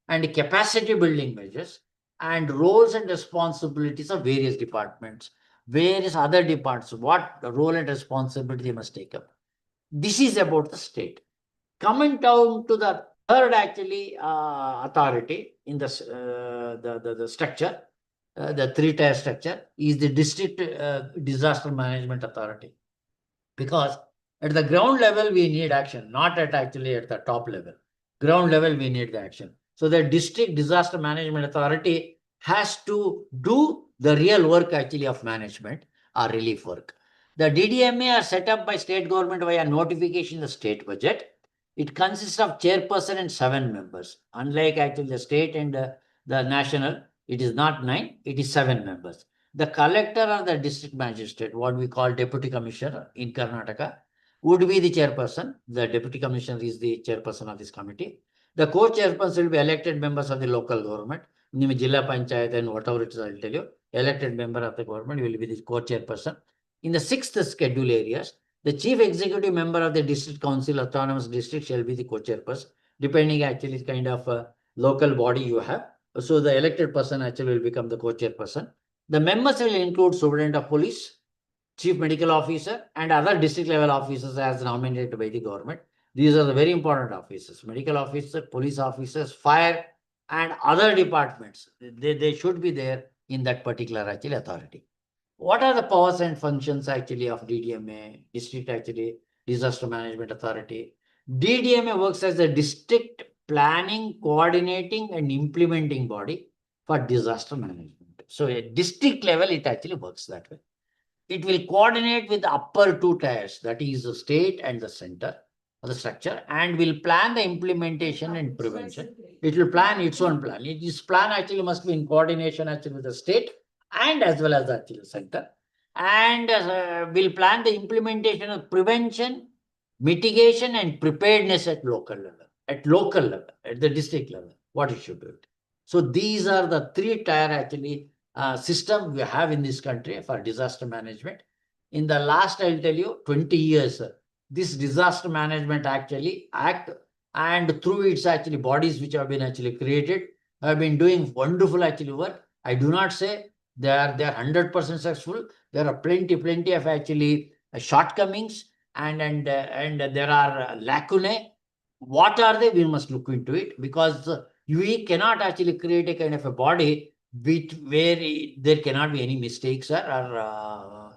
[SPEAKER 2] and capacity building measures, and roles and responsibilities of various departments, various other departments, what role and responsibility they must take up. This is about the state. Coming down to the third authority in the structure, the three-tier structure, is the district disaster management authority. Because at the ground level, we need action, not actually at the top level. Ground level, we need the action. So the district disaster management authority has to do the real work actually of management or relief work. The DDMA are set up by state government via notification in the state budget. It consists of chairperson and 7 members. Unlike actually the state and the national, it is not 9, it is 7 members. The collector or the district magistrate, what we call deputy commissioner in Karnataka, would be the chairperson. The deputy commissioner is the chairperson of this committee. The co-chairperson will be elected members of the local government. Jilla Panchayat and whatever it is, I'll tell you. Elected member of the government will be the co-chairperson. In the 6th schedule areas, the chief executive member of the district council, autonomous district, shall be the co-chairperson, depending actually kind of local body you have. So the elected person actually will become the co-chairperson. The members will include superintendent of police, chief medical officer, and other district level officers as nominated by the government. These are the very important officers: medical officer, police officers, fire, and other departments. They should be there in that particular actually authority. What are the powers and functions actually of DDMA, district actually disaster management authority? DDMA works as a district planning, coordinating, and implementing body for disaster management. So at district level, it actually works that way. It will coordinate with the upper 2 tiers, that is the state and the center of the structure, and will plan the implementation and prevention. It will plan its own plan. Its plan actually must be in coordination actually with the state and as well as the actual center, and will plan the implementation of prevention, mitigation, and preparedness at local level, at the district level, what it should do. So these are the 3-tier actually system we have in this country for disaster management. In the last, I'll tell you, 20 years, this disaster management actually act, and through its actually bodies which have been actually created, have been doing wonderful actually work. I do not say they are 100% successful. There are plenty of actually shortcomings and there are lacunae. What are they? We must look into it, because we cannot actually create a kind of a body where there cannot be any mistakes or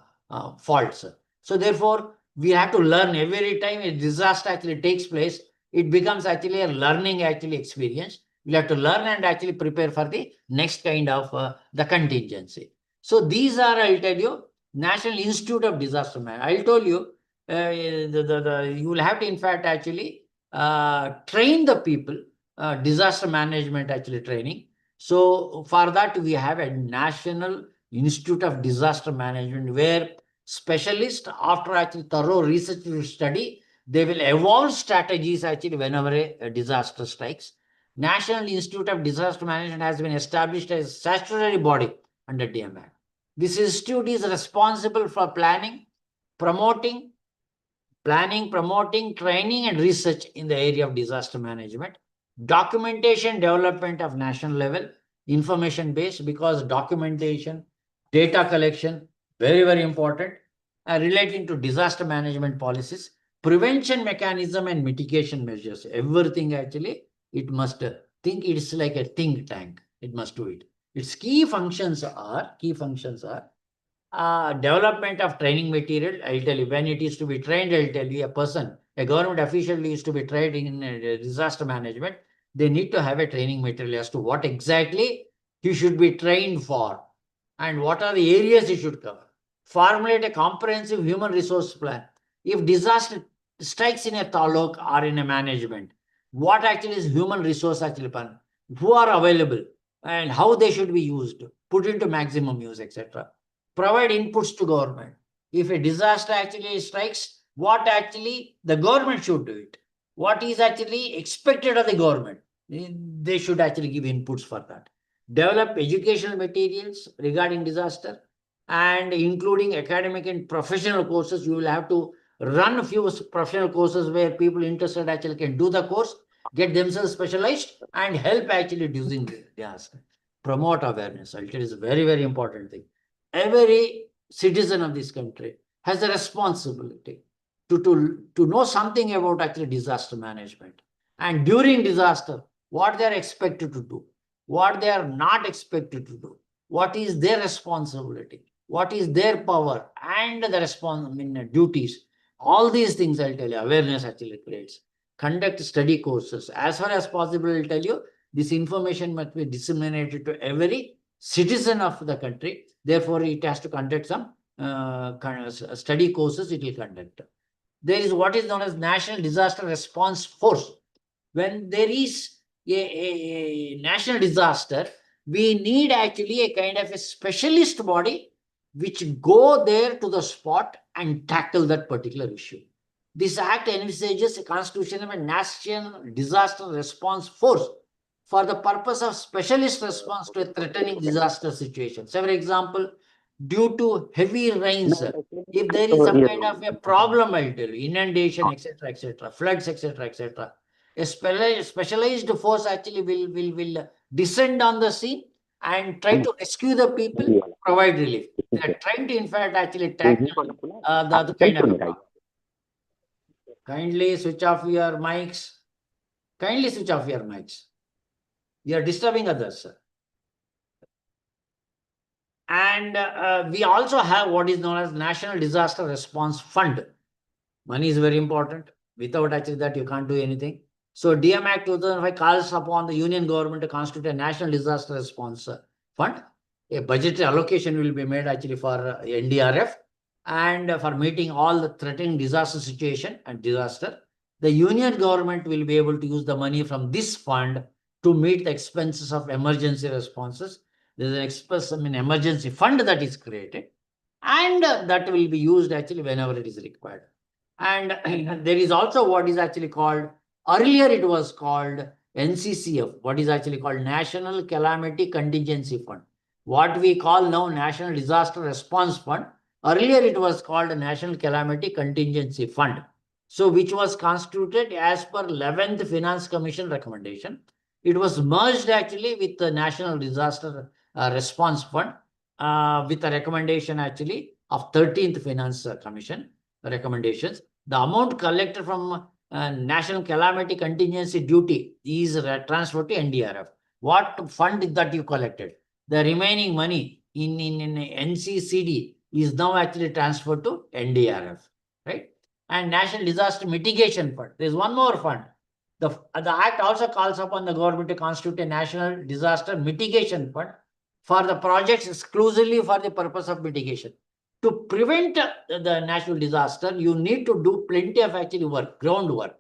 [SPEAKER 2] faults. So therefore, we have to learn every time a disaster actually takes place. It becomes actually a learning actually experience. We have to learn and actually prepare for the next kind of the contingency. So these are, I'll tell you, National Institute of Disaster Management. I'll tell you, you will have to in fact actually train the people, disaster management actually training. So for that, we have a National Institute of Disaster Management where specialists, after actually thorough research study, they will evolve strategies actually whenever a disaster strikes. National Institute of Disaster Management has been established as a statutory body under DMA. This institute is responsible for planning, promoting, training, and research in the area of disaster management. Documentation development of national level, information based, because documentation, data collection, very important, relating to disaster management policies, prevention mechanism and mitigation measures. Everything actually, it must think it's like a think tank. It must do it. Its key functions are development of training material. I'll tell you, when it is to be trained, I'll tell you, a government official is to be trained in disaster management. They need to have a training material as to what exactly he should be trained for and what are the areas he should cover. Formulate a comprehensive human resource plan. If disaster strikes in a taluk or in a management, what actually is human resource actually plan? Who are available and how they should be used, put into maximum use, etc. Provide inputs to government. If a disaster actually strikes, what actually the government should do it? What is actually expected of the government? They should actually give inputs for that. Develop educational materials regarding disaster, and including academic and professional courses. You will have to run a few professional courses where people interested actually can do the course, get themselves specialized, and help actually reducing the disaster. Promote awareness. It is a very important thing. Every citizen of this country has a responsibility to know something about actually disaster management. And during disaster, what they are expected to do, what they are not expected to do, what is their responsibility, what is their power, and the duties. All these things I'll tell you, awareness actually creates. Conduct study courses. As far as possible, I'll tell you, this information must be disseminated to every citizen of the country. Therefore, it has to conduct some study courses, it will conduct. There is what is known as National Disaster Response Force. When there is a national disaster, we need actually a kind of a specialist body which go there to the spot and tackle that particular issue. This act envisages a constitution of a national disaster response force for the purpose of specialist response to a threatening disaster situation. So, for example, due to heavy rains, if there is some kind of a problem, I'll tell you, inundation, etc., floods, etc., a specialized force actually will descend on the scene and try to rescue the people, provide relief. They are trying to, in fact, actually tackle the kind of a problem. Kindly switch off your mics. Kindly switch off your mics. You are disturbing others, sir. And we also have what is known as National Disaster Response Fund. Money is very important. Without actually that, you can't do anything. So DM Act 2005 calls upon the Union government to constitute a National Disaster Response Fund. A budgetary allocation will be made actually for NDRF and for meeting all the threatening disaster situation and disaster. The Union government will be able to use the money from this fund to meet the expenses of emergency responses. There is an emergency fund that is created, and that will be used actually whenever it is required. And there is also what is actually called, earlier it was called NCCF, what is actually called National Calamity Contingency Fund. What we call now National Disaster Response Fund, earlier it was called National Calamity Contingency Fund. So which was constituted as per 11th Finance Commission recommendation. It was merged actually with the National Disaster Response Fund with a recommendation actually of 13th Finance Commission recommendations. The amount collected from National Calamity Contingency Duty is transferred to NDRF. What fund that you collected? The remaining money in NCCD is now actually transferred to NDRF, right? And National Disaster Mitigation Fund. There is one more fund. The Act also calls upon the government to constitute a National Disaster Mitigation Fund for the projects exclusively for the purpose of mitigation. To prevent the natural disaster, you need to do plenty of actually work, groundwork.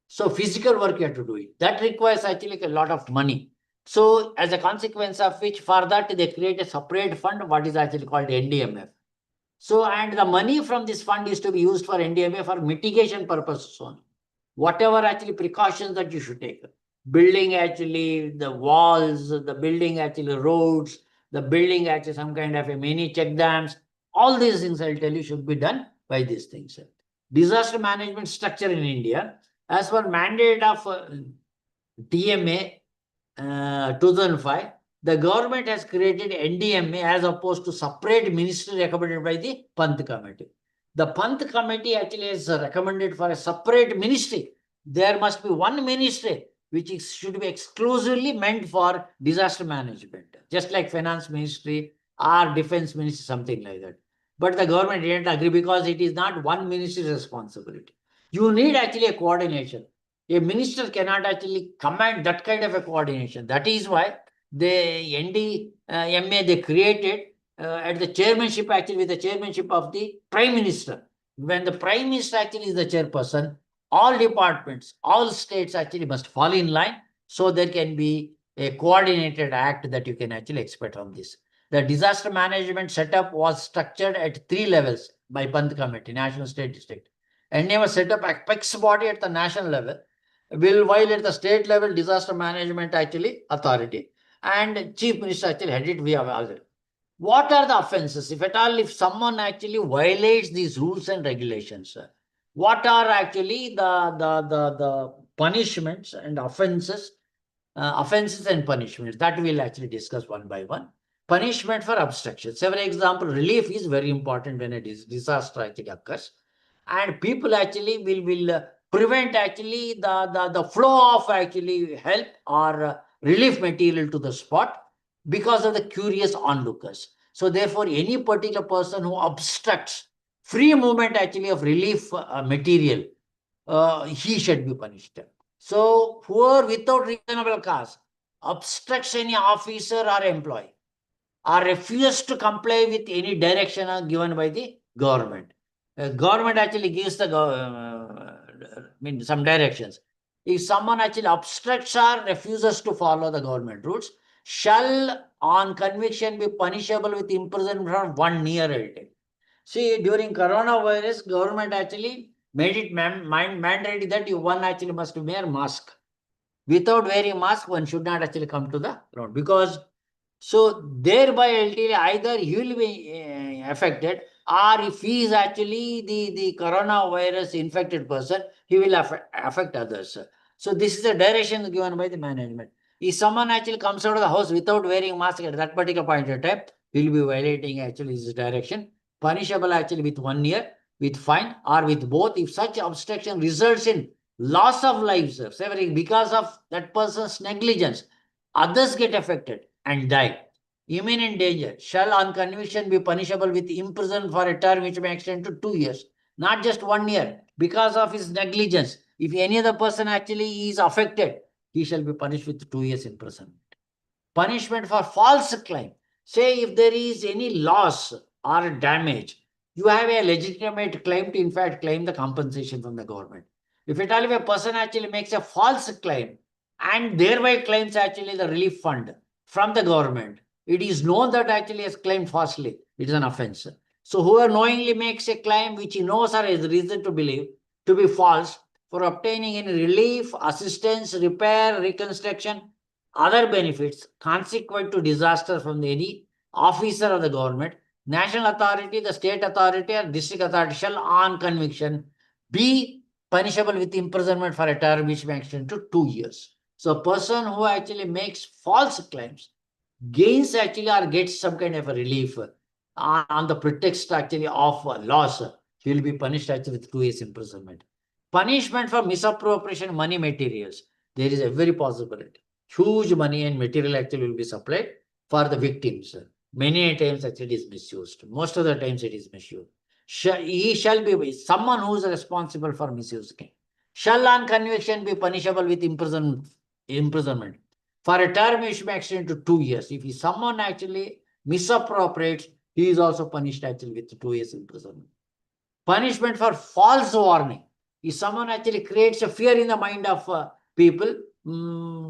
[SPEAKER 2] So physical work you have to do it. That requires actually a lot of money. So as a consequence of which, for that they create a separate fund, what is actually called NDMF. So, and the money from this fund is to be used for NDMF for mitigation purposes only. Whatever actually precautions that you should take. Building actually the walls, the building actually roads, the building actually some kind of a mini check dams. All these things I'll tell you should be done by these things. Disaster management structure in India, as per mandate of DMA 2005, the government has created NDMA as opposed to separate ministry recommended by the Panth Committee. The Panth Committee actually is recommended for a separate ministry. There must be one ministry which should be exclusively meant for disaster management, just like Finance Ministry or Defense Ministry, something like that. But the government didn't agree because it is not one ministry's responsibility. You need actually a coordination. A minister cannot actually command that kind of a coordination. That is why the NDMA they created at the chairmanship, actually with the chairmanship of the Prime Minister. When the Prime Minister actually is the chairperson, all departments, all states actually must fall in line, so there can be a coordinated act that you can actually expect from this. The disaster management setup was structured at 3 levels by Panth Committee, national, state, district. And they was set up apex body at the national level, while at the state level, disaster management actually authority, and chief minister actually headed via already. What are the offenses? If at all, if someone actually violates these rules and regulations, what are actually the punishments and offenses and punishments? That we'll actually discuss one by one. Punishment for obstruction. Say, for example, relief is very important when a disaster actually occurs. And people actually will prevent actually the flow of actually help or relief material to the spot. because of the curious onlookers. So therefore, any particular person who obstructs free movement actually of relief material, he should be punished. So whoever without reasonable cause obstructs any officer or employee or refuses to comply with any direction given by the government. Government actually gives the some directions. If someone actually obstructs or refuses to follow the government rules, shall on conviction be punishable with imprisonment for 1 year. See, during coronavirus, government actually made it mandatory that one actually must wear mask. Without wearing mask, one should not actually come to the ground, because so thereby LTL either he will be affected, or if he is actually the coronavirus infected person, he will affect others. So this is the direction given by the management. If someone actually comes out of the house without wearing mask at that particular point in time, he will be violating actually this direction, punishable actually with 1 year, with fine, or with both. If such obstruction results in loss of lives, because of that person's negligence, others get affected and die. Imminent danger shall on conviction be punishable with imprisonment for a term which may extend to 2 years, not just 1 year. Because of his negligence, if any other person actually is affected, he shall be punished with 2 years imprisonment. Punishment for false claim. Say if there is any loss or damage, you have a legitimate claim to in fact claim the compensation from the government. If at all if a person actually makes a false claim and thereby claims actually the relief fund from the government, it is known that actually has claimed falsely. It is an offense. So whoever knowingly makes a claim which he knows or has reason to believe to be false for obtaining any relief, assistance, repair, reconstruction, other benefits consequent to disaster from any officer of the government, national authority, the state authority, or district authority shall on conviction be punishable with imprisonment for a term which may extend to 2 years. So a person who actually makes false claims gains actually or gets some kind of a relief on the pretext actually of loss, he will be punished actually with 2 years imprisonment. Punishment for misappropriation of money materials. There is every possibility. Huge money and material actually will be supplied for the victims. Many times actually it is misused. Most of the times it is misused. He shall be someone who is responsible for misusing. Shall on conviction be punishable with imprisonment for a term which may extend to 2 years. If someone actually misappropriates, he is also punished actually with 2 years imprisonment. Punishment for false warning. If someone actually creates a fear in the mind of people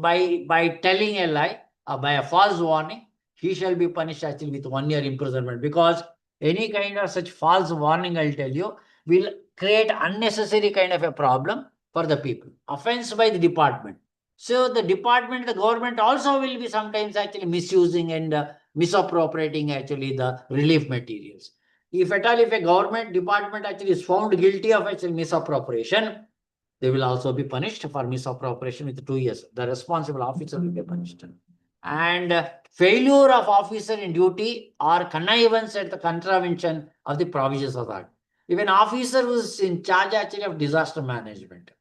[SPEAKER 2] by telling a lie, by a false warning, he shall be punished actually with 1 year imprisonment, because any kind of such false warning, I'll tell you, will create unnecessary kind of a problem for the people. Offense by the department. So the department, the government also will be sometimes actually misusing and misappropriating actually the relief materials. If at all, if a government department actually is found guilty of actually misappropriation, they will also be punished for misappropriation with 2 years. The responsible officer will be punished. And failure of officer in duty or connivance at the contravention of the provisions of that. If an officer who is in charge actually of disaster management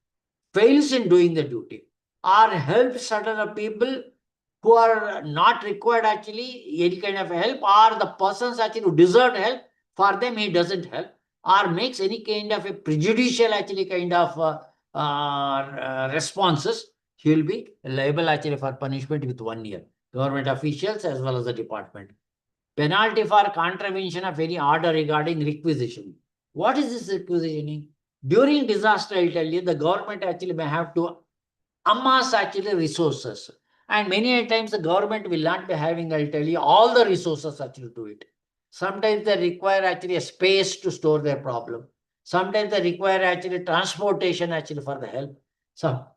[SPEAKER 2] fails in doing the duty or helps certain people who are not required actually any kind of help, or the persons actually who deserve help, for them he doesn't help, or makes any kind of a prejudicial actually kind of responses, he will be liable actually for punishment with 1 year. Government officials as well as the department. Penalty for contravention of any order regarding requisition. What is this requisitioning? During disaster, I'll tell you, the government actually may have to amass actually resources. And many times the government will not be having, I'll tell you, all the resources actually to it. Sometimes they require actually a space to store their problem. Sometimes they require actually transportation actually for the help.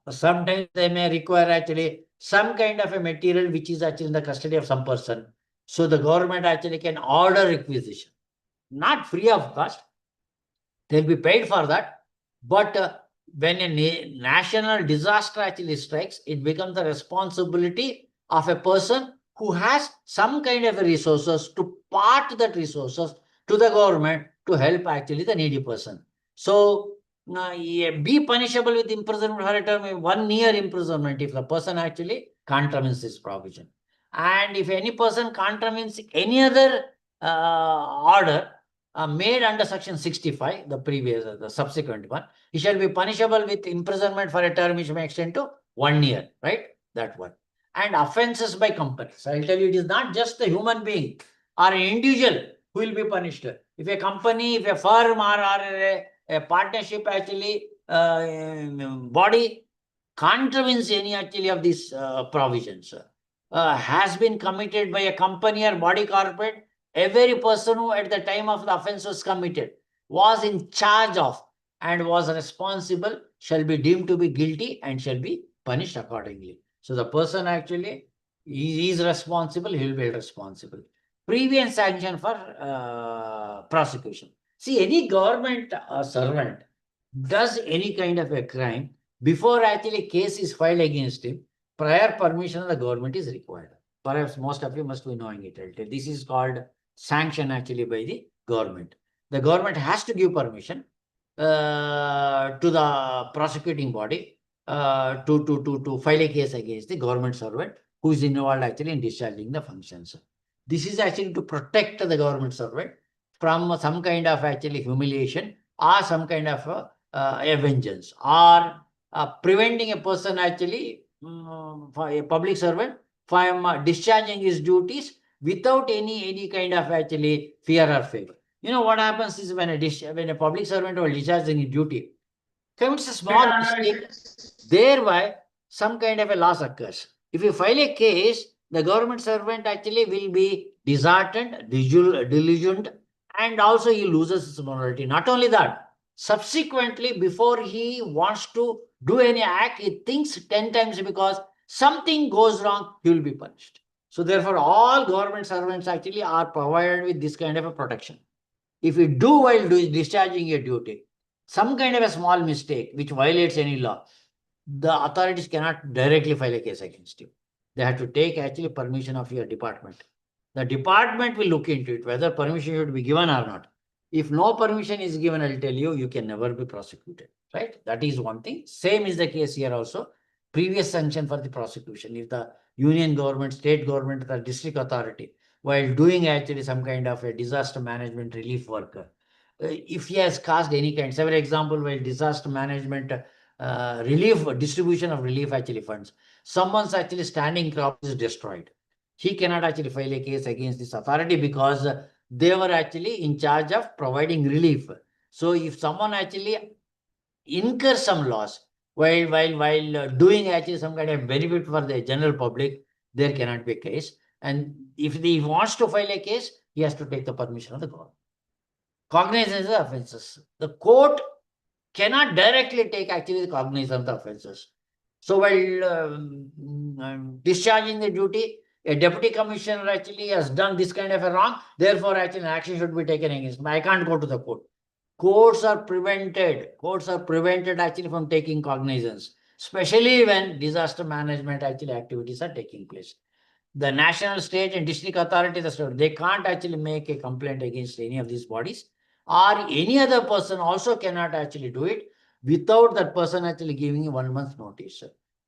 [SPEAKER 2] Sometimes they may require actually some kind of a material which is actually in the custody of some person. So the government actually can order requisition. Not free of cost. They'll be paid for that. But when a national disaster actually strikes, it becomes the responsibility of a person who has some kind of resources to part that resources to the government to help actually the needy person. So be punishable with imprisonment for a term, 1 year imprisonment if the person actually contravenes this provision. And if any person contravenes any other order made under section 65, the previous, the subsequent one, he shall be punishable with imprisonment for a term which may extend to 1 year, right? That one. And offenses by company. So I'll tell you, it is not just the human being or an individual who will be punished. If a company, if a firm or a partnership actually body contravenes any actually of these provisions, has been committed by a company or body corporate, every person who at the time of the offense was committed was in charge of and was responsible shall be deemed to be guilty and shall be punished accordingly. So the person actually is responsible, he will be responsible. Previous sanction for prosecution. See, any government servant does any kind of a crime, before actually case is filed against him, prior permission of the government is required. Perhaps most of you must be knowing it. This is called sanction actually by the government. The government has to give permission to the prosecuting body to file a case against the government servant who is involved actually in discharging the functions. This is actually to protect the government servant from some kind of actually humiliation or some kind of a vengeance, or preventing a person actually, for a public servant, from discharging his duties without any kind of actually fear or favor. You know what happens is when a public servant will discharging his duty, commits a small mistake, thereby some kind of a loss occurs. If you file a case, the government servant actually will be disheartened, delusioned, and also he loses his morality. Not only that, subsequently, before he wants to do any act, he thinks 10 times, because something goes wrong, he will be punished. So therefore, all government servants actually are provided with this kind of a protection. If you do while discharging your duty, some kind of a small mistake which violates any law, the authorities cannot directly file a case against you. They have to take actually permission of your department. The department will look into it, whether permission should be given or not. If no permission is given, I'll tell you, you can never be prosecuted, right? That is one thing. Same is the case here also. Previous sanction for the prosecution. If the union government, state government, the district authority, while doing actually some kind of a disaster management relief work, if he has caused any kind, say for example, while disaster management relief, distribution of relief actually funds, someone's actually standing crop is destroyed, he cannot actually file a case against this authority because they were actually in charge of providing relief. So if someone actually incurs some loss while doing actually some kind of benefit for the general public, there cannot be a case. And if he wants to file a case, he has to take the permission of the government. Cognizance of the offenses. The court cannot directly take actually the cognizance of the offenses. So while discharging the duty, a deputy commissioner actually has done this kind of a wrong, therefore actually an action should be taken against him. I can't go to the court. Courts are prevented actually from taking cognizance, especially when disaster management actually activities are taking place. The national, state, and district authorities, they can't actually make a complaint against any of these bodies, or any other person also cannot actually do it without that person actually giving you 1 month notice.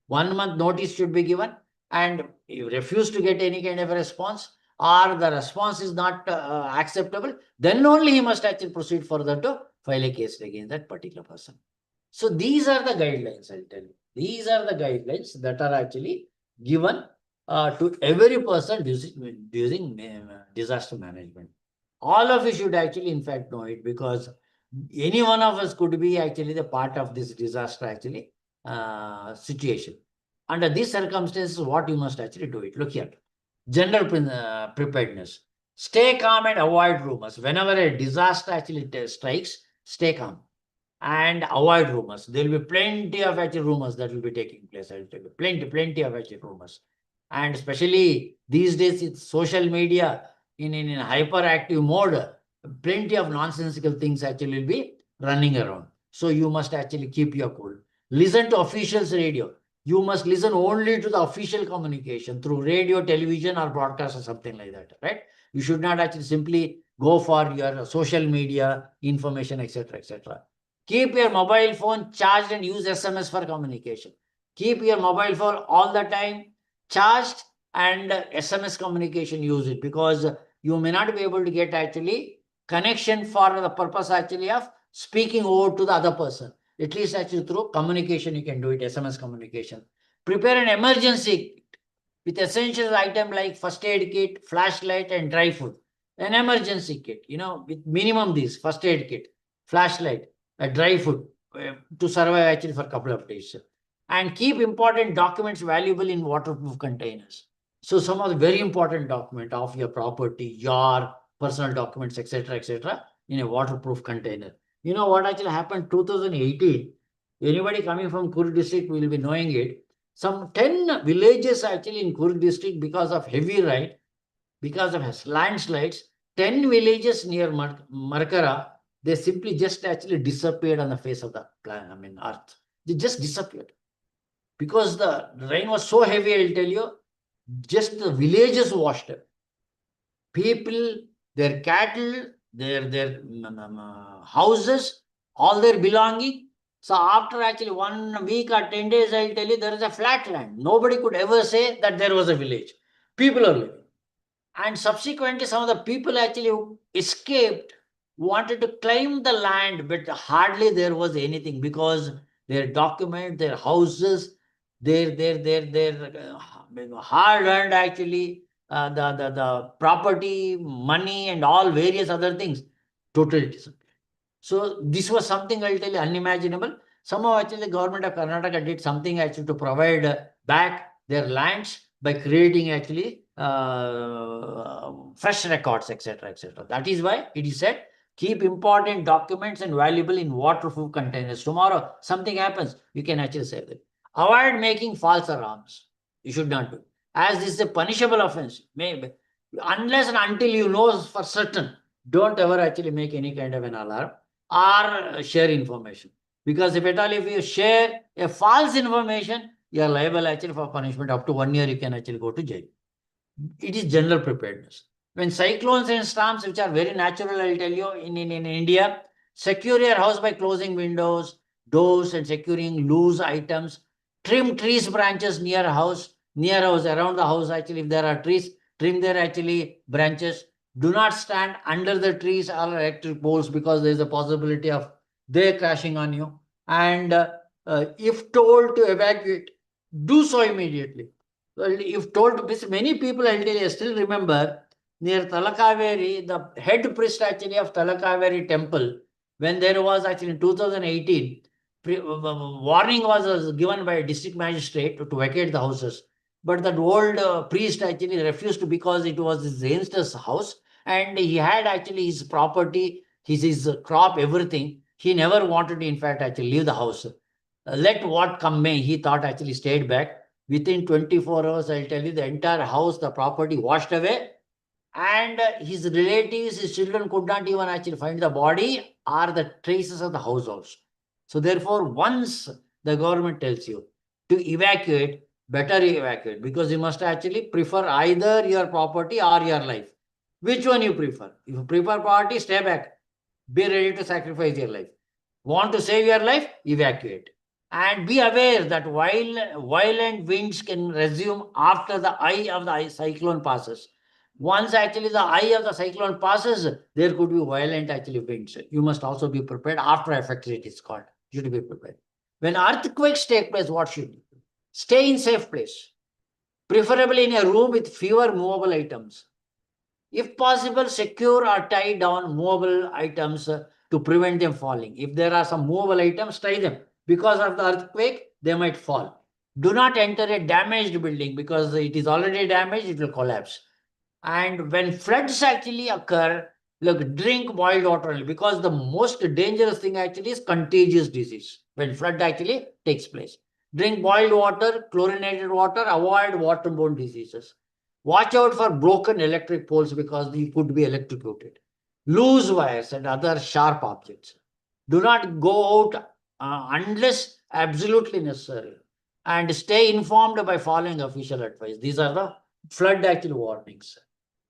[SPEAKER 2] 1 month notice should be given, and if you refuse to get any kind of a response, or the response is not acceptable, then only he must actually proceed further to file a case against that particular person. So these are the guidelines, I'll tell you. These are the guidelines that are actually given to every person using disaster management. All of you should actually, in fact, know it, because any one of us could be actually the part of this disaster actually situation. Under these circumstances, what you must actually do it. Look here. General preparedness. Stay calm and avoid rumors. Whenever a disaster actually strikes, stay calm and avoid rumors. There will be plenty of actually rumors that will be taking place. I will tell you. Plenty of actually rumors. And especially these days, it's social media in hyperactive mode. Plenty of nonsensical things actually will be running around. So you must actually keep your cool. Listen to officials' radio. You must listen only to the official communication through radio, television, or broadcast or something like that, right? You should not actually simply go for your social media information, etc., etc. Keep your mobile phone charged and use SMS for communication. Keep your mobile phone all the time charged and SMS communication use it, because you may not be able to get actually connection for the purpose actually of speaking over to the other person. At least actually through communication you can do it, SMS communication. Prepare an emergency kit with essential items like first aid kit, flashlight, and dry food. An emergency kit, with minimum these: first aid kit, flashlight, a dry food to survive actually for a couple of days. And keep important documents valuable in waterproof containers. So some of the very important documents of your property, your personal documents, etc., in a waterproof container. You know what actually happened 2018? Anybody coming from Kurd district will be knowing it. Some 10 villages actually in Kurd district, because of heavy rain, because of landslides, 10 villages near Markara, they simply just actually disappeared on the face of the planet, earth. They just disappeared. Because the rain was so heavy, I'll tell you, just the villages washed up. People, their cattle, their houses, all their belonging. So after actually 1 week or 10 days, I'll tell you, there is a flat land. Nobody could ever say that there was a village. People are living. And subsequently, some of the people actually escaped, wanted to claim the land, but hardly there was anything, because their document, their houses, their hard-earned actually, the property, money, and all various other things totally disappeared. So this was something, I'll tell you, unimaginable. Somehow actually the government of Karnataka did something actually to provide back their lands by creating actually fresh records, etc., etc. That is why it is said, keep important documents and valuable in waterproof containers. Tomorrow something happens, you can actually save them. Avoid making false alarms. You should not do, as this is a punishable offense. Maybe unless and until you know for certain, don't ever actually make any kind of an alarm or share information. Because if at all, if you share a false information, you are liable actually for punishment. Up to 1 year, you can actually go to jail. It is general preparedness. When cyclones and storms, which are very natural, I'll tell you, in India, secure your house by closing windows, doors, and securing loose items. Trim trees branches near house, around the house. Actually, if there are trees, trim their actually branches. Do not stand under the trees or electric poles, because there is a possibility of they crashing on you. And if told to evacuate, do so immediately. Well, if told, many people I still remember near Talakaveri, the head priest actually of Talakaveri temple, when there was actually in 2018, warning was given by a district magistrate to vacate the houses. But that old priest actually refused to, because it was his youngster's house and he had actually his property, his crop, everything. He never wanted to, in fact, actually leave the house. Let what come may, he thought, actually stayed back. Within 24 hours, I'll tell you, the entire house, the property washed away. And his relatives, his children could not even actually find the body or the traces of the house also. So therefore, once the government tells you to evacuate, better evacuate, because you must actually prefer either your property or your life. Which one you prefer? If you prefer property, stay back. Be ready to sacrifice your life. Want to save your life? Evacuate. And be aware that while violent winds can resume after the eye of the cyclone passes. Once actually the eye of the cyclone passes, there could be violent actually winds. You must also be prepared. After effects, it is called. You should be prepared. When earthquakes take place, what should you do? Stay in safe place. Preferably in a room with fewer movable items. If possible, secure or tie down movable items to prevent them falling. If there are some movable items, tie them. Because of the earthquake, they might fall. Do not enter a damaged building, because it is already damaged, it will collapse. And when floods actually occur, look, drink boiled water, because the most dangerous thing actually is contagious disease when flood actually takes place. Drink boiled water, chlorinated water, avoid waterborne diseases. Watch out for broken electric poles, because they could be electrocuted. Loose wires and other sharp objects. Do not go out unless absolutely necessary. And stay informed by following official advice. These are the flood actually warnings.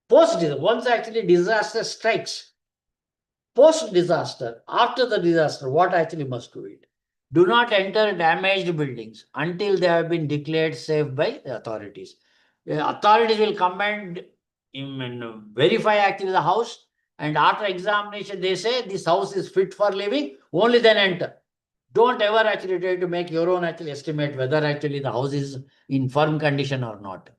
[SPEAKER 2] Post-disaster, once actually disaster strikes, post-disaster, after the disaster, what actually must do it? Do not enter damaged buildings until they have been declared safe by the authorities. authorities will come and verify actually the house, and after examination they say this house is fit for living, only then enter. Don't ever actually try to make your own actually estimate whether actually the house is in firm condition or not.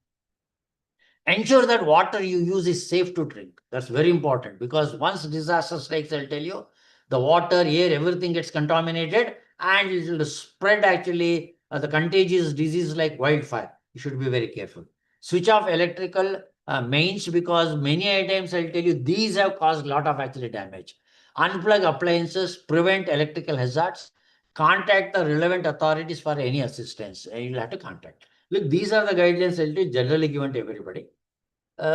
[SPEAKER 2] Ensure that water you use is safe to drink. That's very important, because once disaster strikes, I'll tell you, the water, air, everything gets contaminated and it will spread actually the contagious disease like wildfire. You should be very careful. Switch off electrical mains, because many times I'll tell you these have caused a lot of actually damage. Unplug appliances, prevent electrical hazards, contact the relevant authorities for any assistance. You'll have to contact. Look, these are the guidelines I'll tell you, generally given to everybody.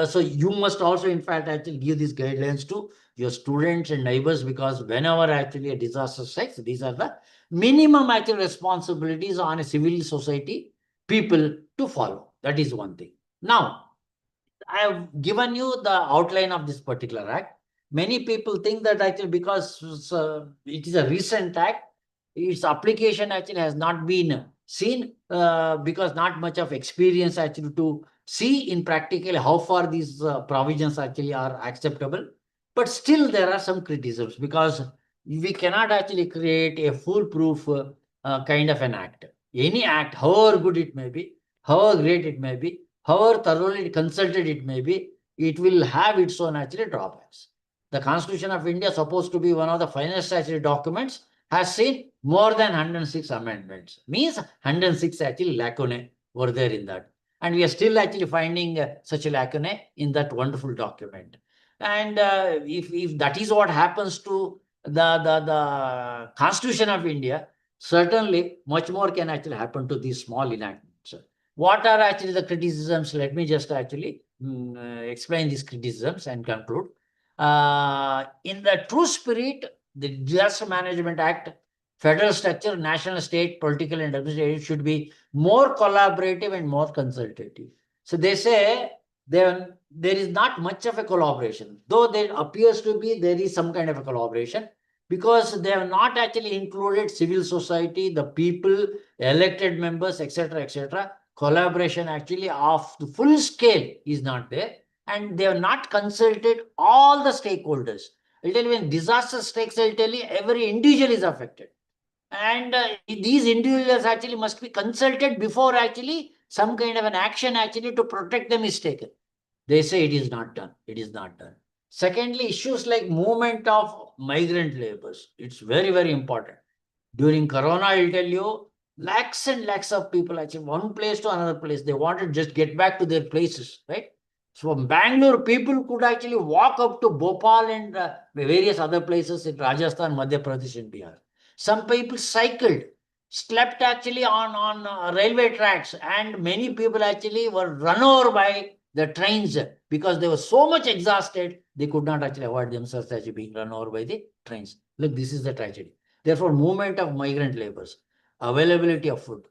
[SPEAKER 2] So you must also, in fact, actually give these guidelines to your students and neighbors, because whenever actually a disaster strikes, these are the minimum actual responsibilities on a civil society people to follow. That is one thing. Now, I have given you the outline of this particular act. Many people think that actually because it is a recent act, its application actually has not been seen because not much of experience actually to see in practically how far these provisions actually are acceptable. But still there are some criticisms, because we cannot actually create a foolproof kind of an act. Any act, however good it may be, however great it may be, however thoroughly consulted it may be, it will have its own actually drawbacks. The Constitution of India, supposed to be one of the finest actually documents, has seen more than 106 amendments. Means 106 actually lacunae were there in that. And we are still actually finding such a lacunae in that wonderful document. And if that is what happens to the Constitution of India, certainly much more can actually happen to these small enactments. What are actually the criticisms? Let me just actually explain these criticisms and conclude. In the true spirit, the Disaster Management Act, federal structure, national, state, political, and administrative should be more collaborative and more consultative. So they say there is not much of a collaboration, though there appears to be, there is some kind of a collaboration, because they have not actually included civil society, the people, elected members, etc., etc. Collaboration actually of the full scale is not there, and they have not consulted all the stakeholders. I'll tell you, when disaster strikes, I'll tell you, every individual is affected. And these individuals actually must be consulted before actually some kind of an action actually to protect them is taken. They say it is not done. It is not done. Secondly, issues like movement of migrant laborers. It's very, very important. During Corona, I'll tell you, lakhs and lakhs of people actually one place to another place. They wanted to just get back to their places, right? So from Bangalore, people could actually walk up to Bhopal and various other places in Rajasthan, Madhya Pradesh, and Bihar. Some people cycled, slept actually on railway tracks, and many people actually were run over by the trains because they were so much exhausted, they could not actually avoid themselves actually being run over by the trains. Look, this is the tragedy. Therefore, movement of migrant laborers, availability of food,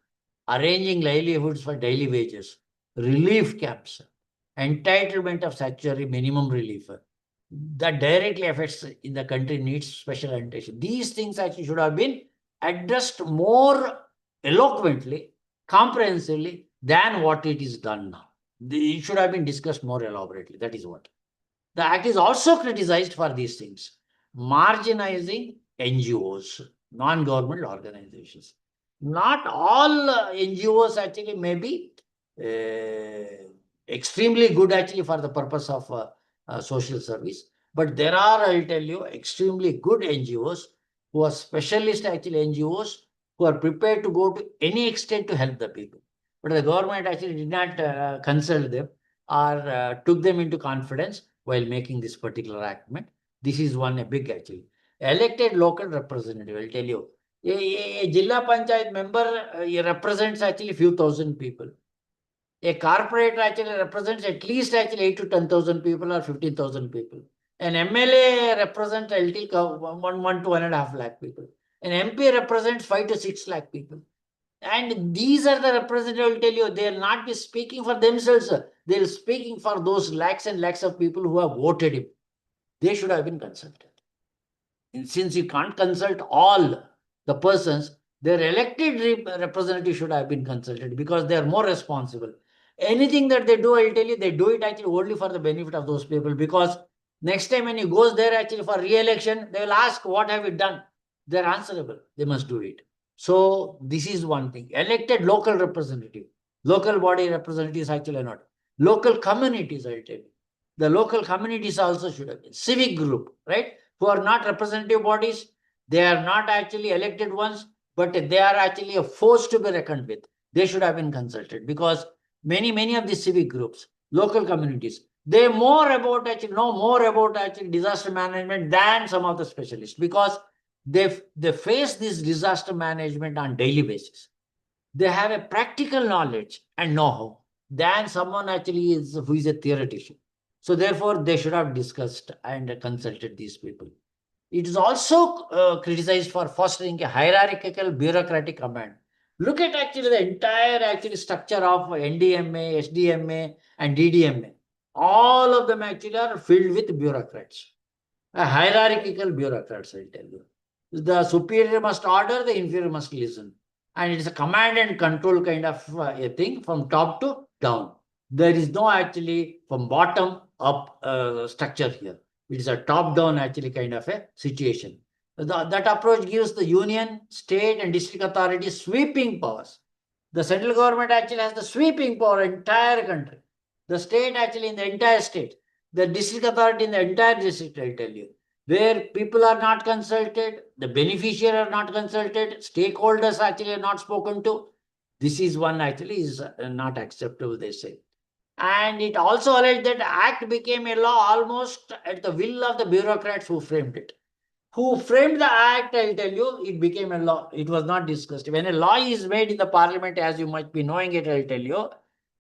[SPEAKER 2] arranging livelihoods for daily wages, relief camps, entitlement of statutory minimum relief, that directly affects in the country needs special attention. These things actually should have been addressed more eloquently, comprehensively than what it is done now. It should have been discussed more elaborately. That is what. The Act is also criticized for these things. Marginalizing NGOs, non-government organizations. Not all NGOs actually may be extremely good actually for the purpose of social service. But there are, I'll tell you, extremely good NGOs who are specialist actually NGOs who are prepared to go to any extent to help the people. But the government actually did not consult them or took them into confidence while making this particular enactment. This is one a big actually. Elected local representative, I'll tell you. A Jilla Panchayat member represents actually few thousand people. A corporate actually represents at least actually 8 to 10,000 people or 15,000 people. An MLA represents 1 to 1.5 lakh people. An MP represents 5 to 6 lakh people. And these are the representatives, I will tell you, they will not be speaking for themselves. They will speaking for those lakhs and lakhs of people who have voted him. They should have been consulted. And since you can't consult all the persons, their elected representatives should have been consulted because they are more responsible. anything that they do, I'll tell you, they do it actually only for the benefit of those people, because next time when he goes there actually for re-election, they will ask, what have you done? They're answerable. They must do it. So this is one thing. Elected local representative, local body representatives actually are not. Local communities, I'll tell you. The local communities also should have been. Civic group, right? Who are not representative bodies. They are not actually elected ones, but they are actually a force to be reckoned with. They should have been consulted, because many of the civic groups, local communities, they know more about actually disaster management than some of the specialists, because they face this disaster management on daily basis. They have a practical knowledge and know-how than someone actually who is a theoretician. So therefore, they should have discussed and consulted these people. It is also criticized for fostering a hierarchical bureaucratic command. Look at actually the entire structure of NDMA, SDMA, and DDMA. All of them actually are filled with bureaucrats. A hierarchical bureaucrats, I'll tell you. The superior must order, the inferior must listen. And it is a command and control kind of a thing from top to down. There is no actually from bottom up structure here. It is a top-down actually kind of a situation. That approach gives the union, state, and district authorities sweeping powers. The central government actually has the sweeping power in the entire country. The state actually in the entire state. The district authority in the entire district, I'll tell you. Where people are not consulted, the beneficiaries are not consulted, stakeholders actually are not spoken to. This is one actually is not acceptable, they say. And it also alleged that the act became a law almost at the will of the bureaucrats who framed it. Who framed the act, I'll tell you, it became a law. It was not discussed. When a law is made in the parliament, as you might be knowing it, I'll tell you,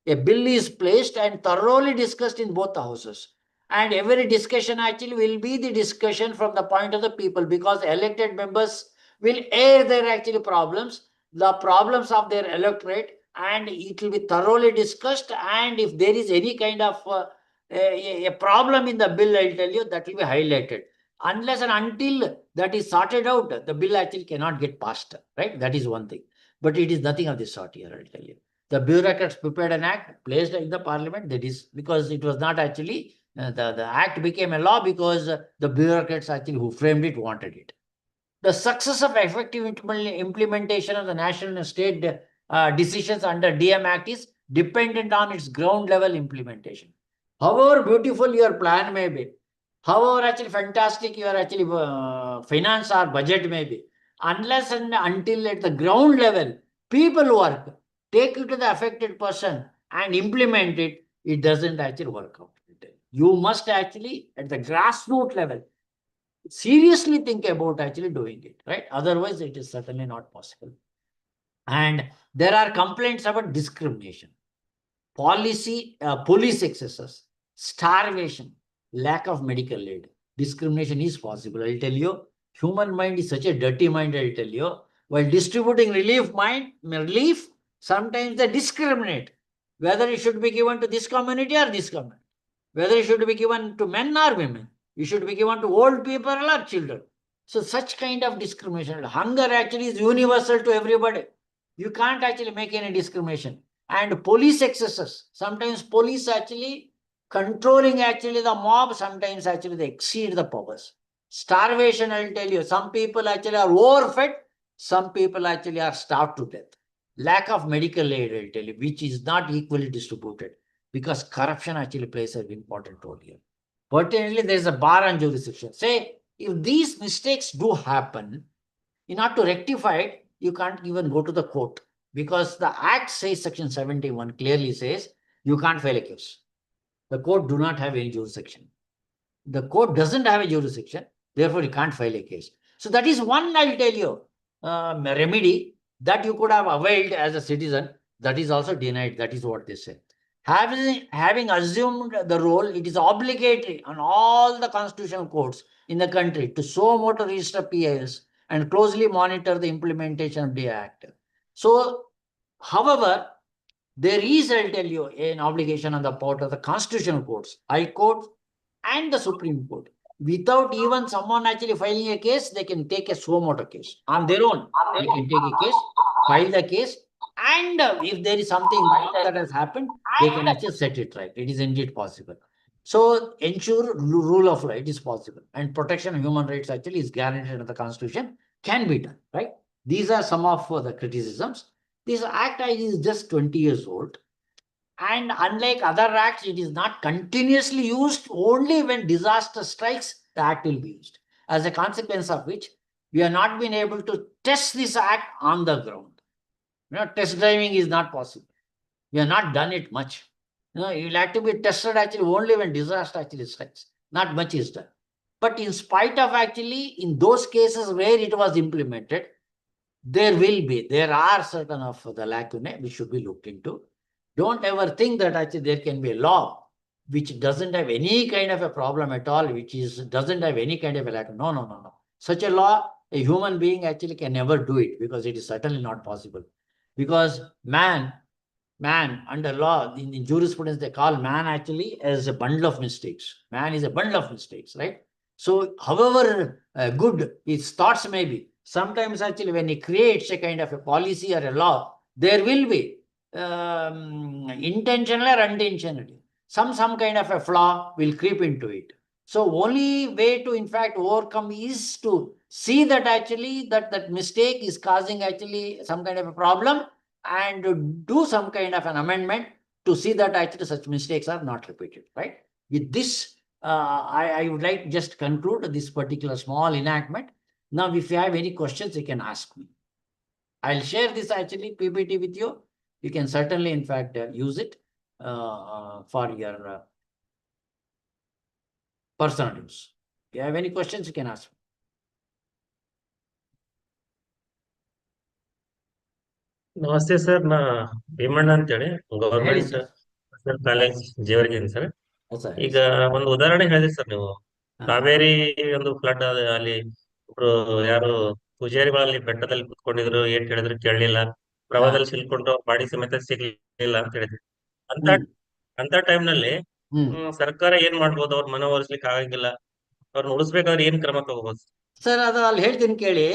[SPEAKER 2] a bill is placed and thoroughly discussed in both the houses. And every discussion actually will be the discussion from the point of the people, because elected members will air their actually problems, the problems of their electorate, and it will be thoroughly discussed. And if there is any kind of a problem in the bill, I'll tell you, that will be highlighted. Unless and until that is sorted out, the bill actually cannot get passed, right? That is one thing. But it is nothing of this sort here, I'll tell you. The bureaucrats prepared an act, placed in the parliament, that is because it was not actually, the act became a law because the bureaucrats actually who framed it wanted it. The success of effective implementation of the national and state decisions under DM Act is dependent on its ground level implementation. However beautiful your plan may be, however actually fantastic your actually finance or budget may be, unless and until at the ground level people work, take it to the affected person and implement it, it doesn't actually work out. You must actually at the grassroots level seriously think about actually doing it, right? Otherwise, it is certainly not possible. And there are complaints about discrimination, police excesses, starvation, lack of medical aid. Discrimination is possible. I'll tell you, human mind is such a dirty mind, I'll tell you. While distributing relief, sometimes they discriminate whether it should be given to this community or this community, whether it should be given to men or women. It should be given to old people or children. So such kind of discrimination. Hunger actually is universal to everybody. You can't actually make any discrimination. And police excesses. Sometimes police actually controlling actually the mob. Sometimes actually they exceed the powers. Starvation, I'll tell you. Some people actually are overfed. Some people actually are starved to death. Lack of medical aid, I'll tell you, which is not equally distributed, because corruption actually plays an important role here. Particularly, there is a bar on jurisdiction. Say, if these mistakes do happen, in order to rectify it, you can't even go to the court, because the Act says, Section 71 clearly says, you can't file a case. The court do not have any jurisdiction. The court doesn't have a jurisdiction, therefore you can't file a case. So that is one, I'll tell you, remedy that you could have availed as a citizen. That is also denied. That is what they say. Having assumed the role, it is obligatory on all the constitutional courts in the country to so motor register PIS and closely monitor the implementation of the Act. So, however, there is, I'll tell you, an obligation on the part of the constitutional courts, High Court and the Supreme Court. Without even someone actually filing a case, they can take a suo motu case on their own. They can take a case, file the case, And if there is something that has happened, they can actually set it right. It is indeed possible. So ensure rule of law, it is possible. And protection of human rights actually is guaranteed in the Constitution, can be done, right? These are some of the criticisms. This act is just 20 years old. And unlike other acts, it is not continuously used. Only when disaster strikes, the act will be used. As a consequence of which, we have not been able to test this act on the ground. Test driving is not possible. We have not done it much. It will have to be tested actually only when disaster actually strikes. Not much is done. But in spite of actually, in those cases where it was implemented, there are certain of the lacunae which should be looked into. Don't ever think that actually there can be a law which doesn't have any kind of a problem at all, doesn't have any kind of a lacunae. No. Such a law, a human being actually can never do it, because it is certainly not possible. Because man under law, in jurisprudence, they call man actually as a bundle of mistakes. Man is a bundle of mistakes, right? So however good his thoughts may be, sometimes actually when he creates a kind of a policy or a law, there will be intentionally or unintentionally some kind of a flaw will creep into it. So only way to in fact overcome is to see that actually that mistake is causing actually some kind of a problem, and do some kind of an amendment to see that actually such mistakes are not repeated, right? With this, I would like to just conclude this particular small enactment. Now, if you have any questions, you can ask me. I'll share this actually PPT with you. You can certainly, in fact, use it for your personal use. If you have any questions, you can ask me.
[SPEAKER 4] ನಮಸ್ತೆ sir, ನಾ ಭೀಮಣ್ಣ ಅಂತೇಳಿ government
[SPEAKER 2] sir.
[SPEAKER 4] College Jevargi sir.
[SPEAKER 2] Yes, sir.
[SPEAKER 4] ಈಗ ಒಂದು ಉದಾಹರಣೆ ಹೇಳಿದ್ರಿ sir ನೀವು. ಕಾವೇರಿ ಒಂದು flood ಅಲ್ಲಿ ಒಬ್ರು ಯಾರು ಪೂಜಾರಿಗಳಲ್ಲಿ ಬೆಟ್ಟದಲ್ಲಿ ಕುತ್ಕೊಂಡಿದ್ರು, ಏನ್ ಹೇಳಿದ್ರು ಕೇಳಲಿಲ್ಲ, ಪ್ರವಾಹದಲ್ಲಿ ಸಿಲ್ಕೊಂಡು ಬಾಡಿ ಸಮೇತ ಸಿಗ್ಲಿಲ್ಲ ಅಂತ ಹೇಳಿದ್ರಿ. ಅಂತ ಟೈಮ್ ನಲ್ಲಿ ಸರ್ಕಾರ ಏನ್ ಮಾಡ್ಬೋದು? ಅವ್ರ ಮನವೊಲಿಸ್ಲಿಕ್ಕೆ ಆಗಂಗಿಲ್ಲ, ಅವ್ರನ್ನ ಉಳಿಸ್ಬೇಕಾದ್ರೆ ಏನ್ ಕ್ರಮ ತಗೋಬಹುದು?
[SPEAKER 2] ಸರ್, ಅದು ಅಲ್ಲಿ ಹೇಳ್ತೀನಿ ಕೇಳಿ.